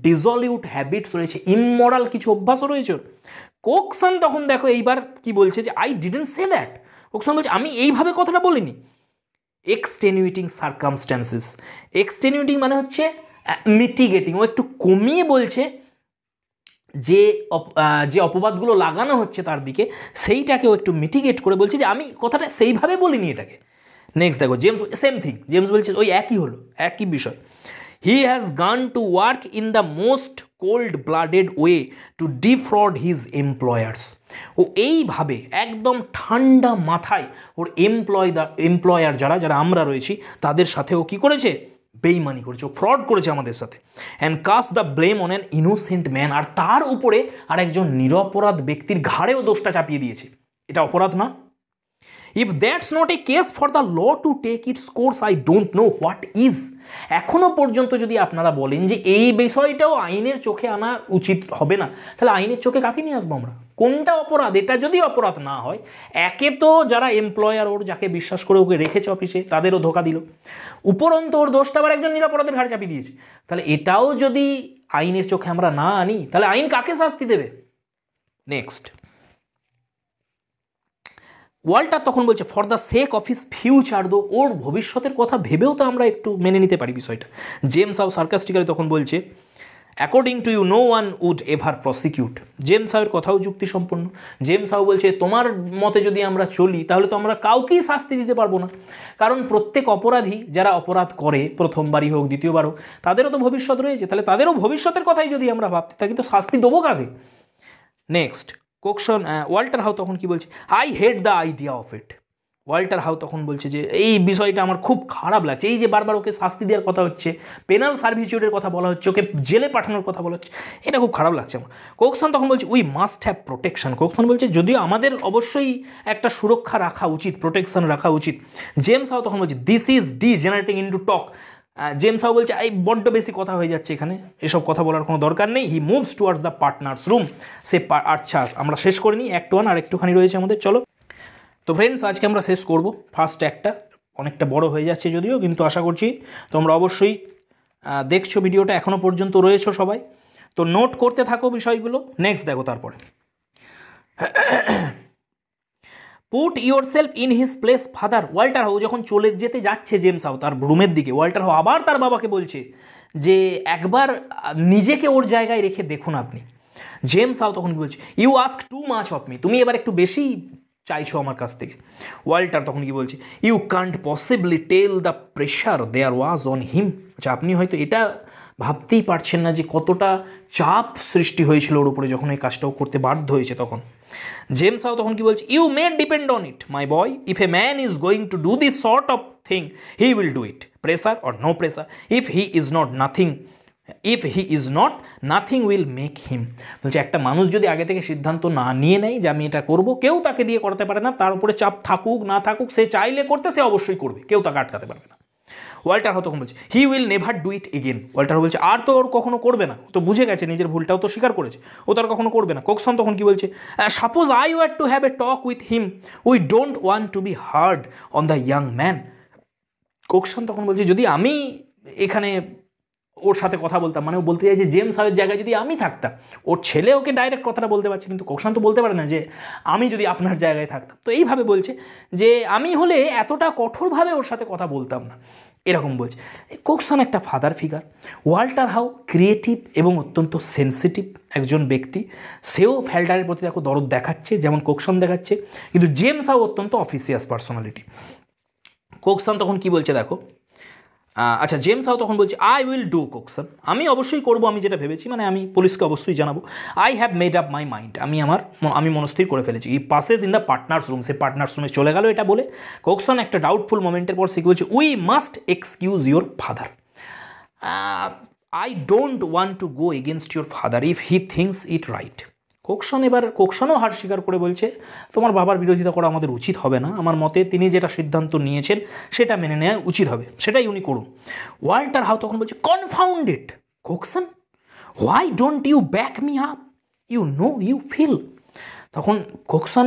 ডিজলিউট হ্যাবিটস রয়েছে, ইমমরাল কিছু অভ্যাসও রয়েছে। কোকসন তখন দেখো এইবার কি বলছে, যে আই ডিডন্ট সে দ্যাট। কোকসন বলছে আমি এইভাবে কথাটা বলিনি। এক্সটেনুয়েটিং সার্কামস্ট্যান্সেস, এক্সটেনুয়েটিং মানে হচ্ছে মিটিগেটিং, ও একটু কমিয়ে বলছে যে যে অপবাদগুলো লাগানো হচ্ছে তার দিকে, সেইটাকেও একটু মিটিগেট করে বলছে যে আমি কথাটা সেইভাবে বলিনি এটাকে। নেক্সট দেখো জেমস, সেম থিং, জেমস বলছে ওই একই হলো, একই বিষয়। He has gone to work in the most cold blooded way to defraud his employers. ও এইভাবে একদম ঠান্ডা মাথায় ওর এমপ্লয়ার যারা যারা আমরা রয়েছি তাদের সাথে ও কী করেছে, বেইমানি করেছে, ও ফ্রড করেছে আমাদের সাথে। And cast the blame on an innocent man, আর তার উপরে আর একজন নিরপরাধ ব্যক্তির ঘাড়েও দোষটা চাপিয়ে দিয়েছে। এটা অপরাধ না? If that's not a case for the law to take its course, I don't know what is. এখনও পর্যন্ত যদি আপনারা বলেন যে এই বিষয়টাও আইনের চোখে আনা উচিত হবে না, তাহলে আইনের চোখে কাকে নিয়ে আসবো আমরা? কোনটা অপরাধ? এটা যদি অপরাধ না হয়, একে তো যারা এমপ্লয়ার ওর যাকে বিশ্বাস করে ওকে রেখেছে অফিসে তাদেরও ধোকা দিল, উপরন্ত ওর দোষটা আবার একজন নিরপরাধের ঘাড়ে চাপিয়ে দিয়েছে, তাহলে এটাও যদি আইনের চোখে আমরা না আনি তাহলে আইন কাকে শাস্তি দেবে? নেক্সট ওয়াল্টার তখন বলছে for the sake of his future, দো ওর ভবিষ্যতের কথা ভেবেও তো আমরা একটু মেনে নিতে পারি বিষয়টা। জেমস হাউ সার্কাস্টিক্যালি তখন বলছে according to you no one would ever prosecute. James হাউয়ের কথাও যুক্তিসম্পন্ন। জেমস হাউ বলছে তোমার মতে যদি আমরা চলি তাহলে তো আমরা কাউকেই শাস্তি দিতে পারবো না, কারণ প্রত্যেক অপরাধী যারা অপরাধ করে, প্রথমবারই হোক দ্বিতীয়বার হোক, তাদেরও তো ভবিষ্যৎ রয়েছে, তাহলে তাদেরও ভবিষ্যতের কথাই যদি আমরা ভাবতে থাকি তো শাস্তি দেবো কাকে? নেক্সট কোকসন ওয়াল্টার হাউ তখন কি বলছে, I hate the idea of it. Walter How তখন বলছে যে এই বিষয়টা আমার খুব খারাপ লাগছে, এই যে বারবার ওকে শাস্তি দেওয়ার কথা হচ্ছে, পেনাল সার্ভিটিউডের কথা বলা হচ্ছে, ওকে জেলে পাঠানোর কথা বলা হচ্ছে, এটা খুব খারাপ লাগছে আমার। কোকসন তখন বলছে উই মাস্ট হ্যাভ প্রোটেকশন। কোকসন বলছে যদিও আমাদের অবশ্যই একটা সুরক্ষা রাখা উচিত, প্রোটেকশন রাখা উচিত। জেমস হাউ তখন বলছে this is degenerating into talk, James How বলছে এই বড্ড বেশি কথা হয়ে যাচ্ছে এখানে, এসব কথা বলার কোনো দরকার নেই। He moves towards the partners room. সে আচ্ছা আমরা শেষ করে নিই, অ্যাক্ট 1 আর একটুখানি রয়েছে আমাদের, চলো। তো ফ্রেন্ডস আজকে আমরা শেষ করব ফার্স্ট একটা, অনেকটা বড় হয়ে যাচ্ছে যদিও, কিন্তু আশা করছি তোমরা অবশ্যই দেখছো ভিডিওটা, এখনও পর্যন্ত রয়েছো সবাই, তো নোট করতে থাকো বিষয়গুলো। নেক্সট দেখো তারপরে, put your self in his place father. Walter how যখন চলে যেতে যাচ্ছে জেমস হাউ তার রুমের দিকে, ওয়াল্টার হাউ আবার তার বাবাকে বলছে যে একবার নিজেকে ওর জায়গায় রেখে দেখুন আপনি। জেমস হাউ তখন কি বলছে, you ask too much of me, তুমি এবার একটু বেশি চাইছো আমার কাছ থেকে। ওয়াল্টার তখন কি বলছে, you can't possibly tell the pressure there was on him. আচ্ছা আপনি হয়তো এটা ভাবতেই পারছেন না যে কতটা চাপ সৃষ্টি হয়েছিল ওর উপরে যখন এই কাজটাও করতে বাধ্য হয়েছে তখন। জেমস হাউ তখন কি বলছে, you may depend on it my boy, if a man is going to do this sort of thing he will do it, pressure or no pressure, if he is not nothing will make him. বলছে একটা মানুষ যদি আগে থেকে সিদ্ধান্ত না নিয়ে নেয় যে আমি এটা করব, কেউ তাকে দিয়ে করাতে পারে না, তার উপরে চাপ থাকুক না থাকুক, সে চাইলে করতে সে অবশ্যই করবে, কেউ তাকে আটকাতে পারবে না। ওয়াল্টার হাউ তখন বলছে, he will never do it again. Walter How বলছে আর তো ওর কখনো করবে না, ও তো বুঝে গেছে, নিজের ভুলটাও তো স্বীকার করেছে, ও তো আর কখনো করবে না। কোকসন তখন কি বলছে, suppose I were to have a talk with him, we don't want to be hard on the young man. Cokeson তখন বলছে যদি আমি এখানে ওর সাথে কথা বলতাম, মানে ও বলতে চাই যে জেমস হাউয়ের জায়গায় যদি আমি থাকতাম, ওর ছেলে ওকে ডাইরেক্ট কথাটা বলতে পারছে, কিন্তু কোকসন তো বলতে পারে না যে আমি যদি আপনার জায়গায় থাকতাম। তো এইভাবে বলছে যে আমি হলে এতটা কঠোরভাবে ওর সাথে কথা বলতাম না, এরকম বলছে। কোকসন একটা father figure, Walter how creative এবং অত্যন্ত সেন্সিটিভ একজন ব্যক্তি, সেও ফ্যালডারের প্রতি দেখো দরদ দেখাচ্ছে যেমন কোকসন দেখাচ্ছে, কিন্তু জেমস হাউ অত্যন্ত অফিসিয়াস পার্সোনালিটি। কোকসন তখন কি বলছে দেখো, আচ্ছা জেমস হাউ তখন বলছে আই উইল ডু কোকসন, আমি অবশ্যই করবো, আমি যেটা ভেবেছি, মানে আমি পুলিশকে অবশ্যই জানাবো। I have made up my mind, আমি মনস্থির করে ফেলেছি। He passes in the partners room, সে পার্টনার্স রুমে চলে গেল এটা বলে। কোকসন একটা ডাউটফুল মোমেন্টের পর সে বলছে, we must excuse your father, I don't want to go against your father if he thinks it right. কোকসনও হার স্বীকার করে বলছে তোমার বাবার বিরোধিতা করা আমাদের উচিত হবে না, আমার মতে তিনি যেটা সিদ্ধান্ত নিয়েছেন সেটা মেনে নেওয়া উচিত হবে, সেটাই উনি করুন। ওয়াল্টার হাউ তখন বলছে, confounded Cokeson, why don't you back me up, you know you feel. তখন কোকসন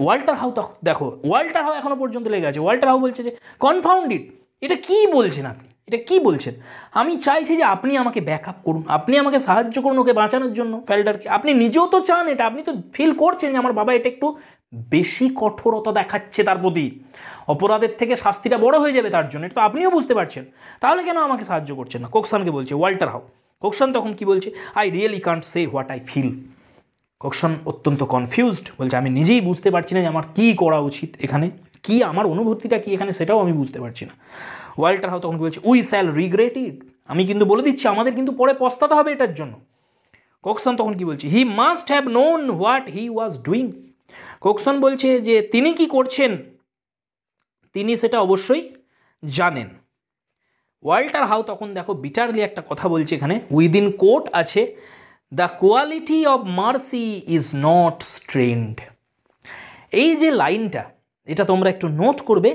ওয়াল্টার হাউ দেখো, ওয়াল্টার হাউ এখনও পর্যন্ত লেগে আছে। ওয়াল্টার হাউ বলছে যে কনফাউন্ডেড, এটা কী বলছেন আপনি, এটা কি বলছেন? আমি চাইছি যে আপনি আমাকে ব্যাকআপ করুন, আপনি আমাকে সাহায্য করুন ওকে বাঁচানোর জন্য, ফ্যালডারকে। আপনি নিজেও তো চান এটা, আপনি তো ফিল করছেন যে আমার বাবা এটা একটু বেশি কঠোরতা দেখাচ্ছে তার প্রতি, অপরাধের থেকে শাস্তিটা বড় হয়ে যাবে তার জন্য, এটা তো আপনিও বুঝতে পারছেন, তাহলে কেন আমাকে সাহায্য করছেন না? কোকসনকে বলছে ওয়াল্টার হাউ। কোকসন তখন কি বলছে, I really can't say what I feel. Cokeson অত্যন্ত কনফিউজড, বলছে আমি নিজেই বুঝতে পারছি না যে আমার কী করা উচিত এখানে, কি আমার অনুভূতিটা কি এখানে সেটাও আমি বুঝতে পারছি না। ওয়াল্টার হাউ তখন বলছে, উই শ্যাল রিগ্রেট ইট, আমি কিন্তু বলে দিচ্ছি আমাদের কিন্তু পরে পস্তাতে হবে এটার জন্য। কোকসন তখন কি বলছে, he must have known what he was doing. Cokeson বলছে যে তিনি কি করছেন তিনি সেটা অবশ্যই জানেন। ওয়াল্টার হাউ তখন দেখো বিটারলি একটা কথা বলছে এখানে, উইদিন কোট আছে, the quality of mercy is not strained. এই যে লাইনটা, এটা তোমরা একটু নোট করবে,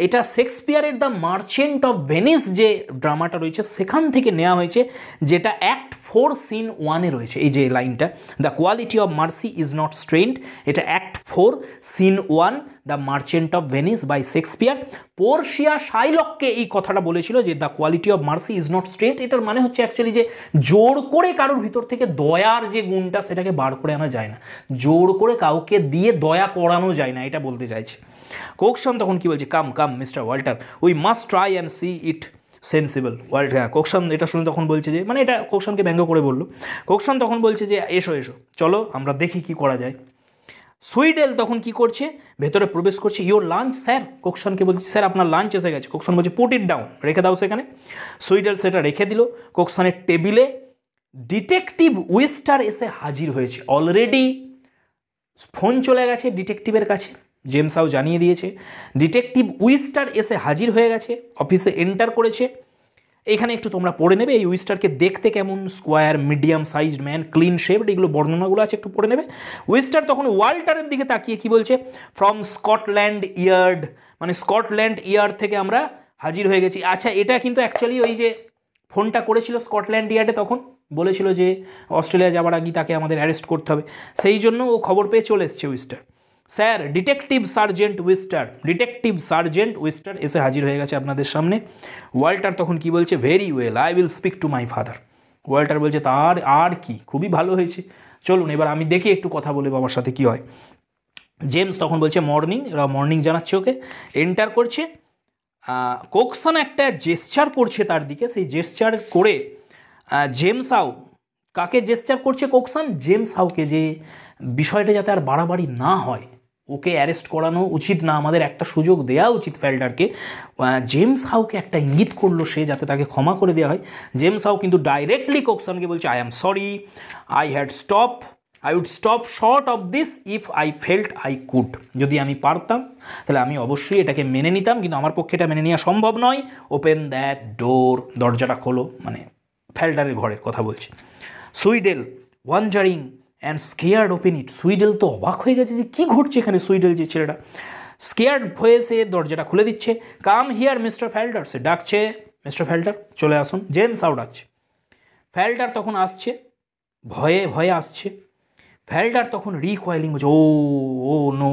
এটা শেক্সপিয়ারের দ্য মার্চেন্ট অফ ভেনিস যে ড্রামাটা রয়েছে সেখান থেকে নেওয়া হয়েছে, যেটা অ্যাক্ট 4 সিন 1-এ রয়েছে। এই যে লাইনটা, the quality of mercy is not strained, এটা act 4 scene 1 the merchant of Venice by Shakespeare. Portia শাইলককে এই কথাটা বলেছিল যে the quality of mercy is not strained, এটার মানে হচ্ছে অ্যাকচুয়ালি যে জোর করে কারোর ভিতর থেকে দয়ার যে গুণটা সেটাকে বার করে আনা যায় না, জোর করে কাউকে দিয়ে দয়া করানো যায় না, এটা বলতে চাইছে। কোকসন তখন কি বলছে, come come mister Walter, we must try and see it sensible. হ্যাঁ, কোকসন এটা শুনে তখন বলছে যে, মানে এটা কোকসনকে ব্যঙ্গ করে বললো। কোকসন তখন বলছে যে এসো এসো চলো আমরা দেখি কি করা যায়। সুইডেল তখন কি করছে, ভেতরে প্রবেশ করছে। ইয়োর লাঞ্চ স্যার, কোকসনকে বলছে স্যার আপনার লাঞ্চ এসে গেছে। কোকসন বলছে পুট ইট ডাউন, রেখে দাও সেখানে। সুইডেল সেটা রেখে দিল। কোকসনের টেবিলে ডিটেকটিভ উইস্টার এসে হাজির হয়েছে। অলরেডি ফোন চলে গেছে ডিটেকটিভের কাছে, জেমস হাউ জানিয়ে দিয়েছে। ডিটেকটিভ উইস্টার এসে হাজির হয়ে গেছে, অফিসে এন্টার করেছে। এখানে একটু তোমরা পড়ে নেবে এই উইস্টারকে দেখতে কেমন, square, medium sized man, clean shaved, এগুলো বর্ণনাগুলো আছে, একটু পড়ে নেবে। উইস্টার তখন ওয়াল্টারের দিকে তাকিয়ে কি বলছে, ফ্রম স্কটল্যান্ড ইয়ার্ড, মানে স্কটল্যান্ড ইয়ার্ড থেকে আমরা হাজির হয়ে গেছি। আচ্ছা, এটা কিন্তু অ্যাকচুয়ালি ওই যে ফোনটা করেছিল স্কটল্যান্ড ইয়ার্ডে, তখন বলেছিল যে অস্ট্রেলিয়া যাওয়ার আগে তাকে আমাদের অ্যারেস্ট করতে হবে, সেই জন্য ও খবর পেয়ে চলে এসছে উইস্টার। স্যার ডিটেকটিভ সার্জেন্ট উইস্টার এসে হাজির হয়ে গেছে আপনাদের সামনে। ওয়াল্টার তখন কি বলছে, very well, I will speak to my father. Walter বলছে তার আর কি, খুবই ভালো হয়েছে, চলুন এবার আমি দেখি একটু কথা বলে বাবার সাথে কি হয়। জেমস তখন বলছে মর্নিং, এরা মর্নিং জানাচ্ছে ওকে, এন্টার করছে। কোকসন একটা জেস্চার করছে তার দিকে, সেই জেস্চার করে জেমস হাউ, কাকে জেস্চার করছে কোকসন, জেমস হাউকে, যে বিষয়টা যাতে আর বাড়াবাড়ি না হয়, ওকে অ্যারেস্ট করানো উচিত না, আমাদের একটা সুযোগ দেওয়া উচিত ফেল্ডারকে। জেমস হাউকে একটা ইঙ্গিত করলো সে, যাতে তাকে ক্ষমা করে দেওয়া হয়। জেমস হাউ কিন্তু ডাইরেক্টলি কোকসনকে বলছে, I am sorry, I would stop short of this if I felt I could. যদি আমি পারতাম তাহলে আমি অবশ্যই এটাকে মেনে নিতাম, কিন্তু আমার পক্ষে এটা মেনে নেওয়া সম্ভব নয়। ওপেন দ্যাট ডোর, দরজাটা খোলো, মানে ফেল্ডারের ঘরের কথা বলছে। Sweedle wondering and scared open it. Sweedle তো অবাক হয়ে গেছে যে কী ঘটছে এখানে। সুইডেল যে ছেলেটা স্কেয়ার্ড হয়ে সে দরজাটা খুলে দিচ্ছে। কাম হিয়ার মিস্টার ফেল্ডার, সে ডাকছে, মিস্টার ফেল্ডার চলে আসুন। জেমস হাউ ডাকছে, ফেল্ডার তখন আসছে, ভয়ে ভয়ে আসছে। ফেল্ডার তখন রিকয়েলিং হচ্ছে, ও নো,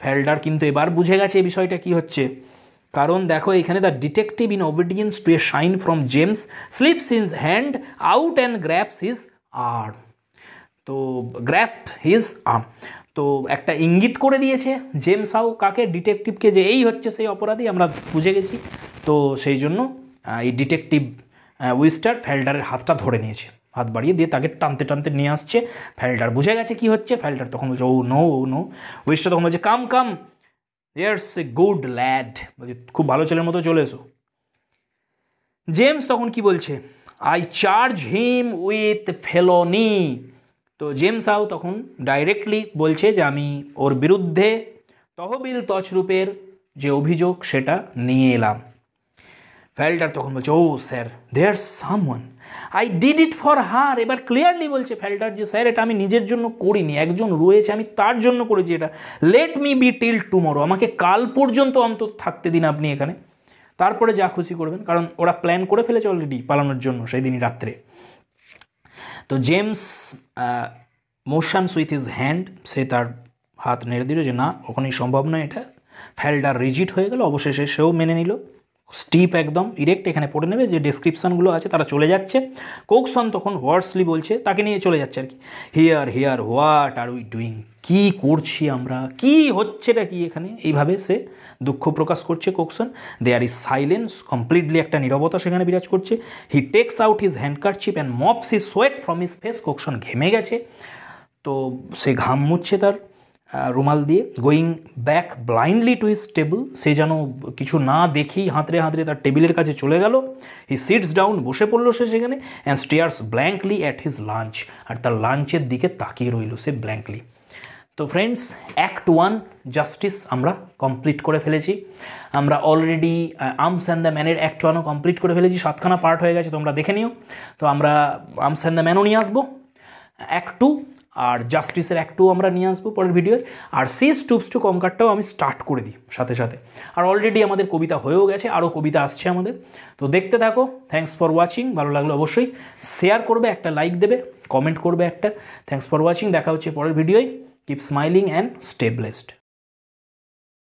ফেল্ডার কিন্তু এবার বুঝে গেছে এই বিষয়টা কী হচ্ছে। কারণ দেখো এখানে the detective in obedience to a sign from James slips his hand out and grasps his arm. তো গ্র্যাস্প হিজ আর্ম, তো একটা ইঙ্গিত করে দিয়েছে জেমস হাউ কাকে, ডিটেকটিভকে, যে এই হচ্ছে সেই অপরাধী, আমরা বুঝে গেছি। তো সেই জন্য এই ডিটেকটিভ উইস্টার ফেল্ডারের হাতটা ধরে নিয়েছে, হাত বাড়িয়ে দিয়ে তাকে টানতে টানতে নিয়ে আসছে। ফেল্ডার বুঝে গেছে কি হচ্ছে। ফেল্ডার তখন বলছে, ও নো। উইস্টার তখন বলছে, কাম দেয়ার্স এ গুড ল্যাড, বলছে খুব ভালো ছেলের মতো চলে এসো। জেমস তখন কি বলছে, I charge him with felony. তো জেমস হাউ তখন ডাইরেক্টলি বলছে যে আমি ওর বিরুদ্ধে তহবিল তছরূপের যে অভিযোগ সেটা নিয়ে এলাম। ফেল্ডার তখন বলছে, oh sir there someone, I did it for her. এবার ক্লিয়ারলি বলছে ফেল্ডার যে স্যার এটা আমি নিজের জন্য করিনি, একজন রয়েছে আমি তার জন্য করেছি এটা। Let me be till tomorrow, আমাকে কাল পর্যন্ত অন্তত থাকতে দিন আপনি এখানে, তারপরে যা খুশি করবেন। কারণ ওরা প্ল্যান করে ফেলেছে অলরেডি পালানোর জন্য সেই দিনই রাত্রে। তো James motions with his hand, সে তার হাত নেড়ে দিল যে না, কখনোই সম্ভব নয় এটা। ফেল্ডার রিজিট হয়ে গেল, অবশেষে সেও মেনে নিল। স্টিপ একদম ইরেক্ট এখানে পড়ে নেবে, যে ডেসক্রিপশানগুলো আছে তারা চলে যাচ্ছে। কোকসন তখন হোয়ার্সলি বলছে, তাকে নিয়ে চলে যাচ্ছে আর কি, here what are we doing, কী করছি আমরা, কী হচ্ছেটা কি এখানে, এইভাবে সে দুঃখ প্রকাশ করছে Cokeson. There is silence, completely একটা নীরবতা সেখানে বিরাজ করছে। He takes out his handkerchief and mops his sweat from his face. Cokeson ঘেমে গেছে, তো সে ঘাম মুছছে তার রুমাল দিয়ে। Going back blindly to his table, সে যেন কিছু না দেখেই হাতড়ে হাতড়ে তার টেবিলের কাছে চলে গেল। হি সিটস ডাউন, বসে পড়লো সে সেখানে। And stares blankly at his lunch, আর তার লাঞ্চের দিকে তাকিয়ে রইল সে ব্ল্যাঙ্কলি। তো ফ্রেন্ডস, অ্যাক্ট 1 জাস্টিস আমরা কমপ্লিট করে ফেলেছি। আমরা অলরেডি আর্মস অ্যান্ড দ্য ম্যানের অ্যাক্ট 1ও কমপ্লিট করে ফেলেছি, 7খানা পার্ট হয়ে গেছে, তোমরা দেখে নিও। তো আমরা আর্মস অ্যান্ড দ্য ম্যানও নিয়ে আসবো অ্যাক্ট 2, আর জাস্টিসের অ্যাক্ট 2 আমরা নিয়ে আসবো পরের ভিডিওর। আর সি স্টুপস টু কনকারটাও আমি স্টার্ট করে দিই সাথে সাথে। আর অলরেডি আমাদের কবিতা হয়েও গেছে, আরও কবিতা আসছে আমাদের। তো দেখতে থাকো। Thanks for watching. ভালো লাগলো অবশ্যই শেয়ার করবে, একটা লাইক দেবে, কমেন্ট করবে একটা। থ্যাঙ্কস ফর ওয়াচিং, দেখা হচ্ছে পরের ভিডিওয়। Keep smiling and stay blessed.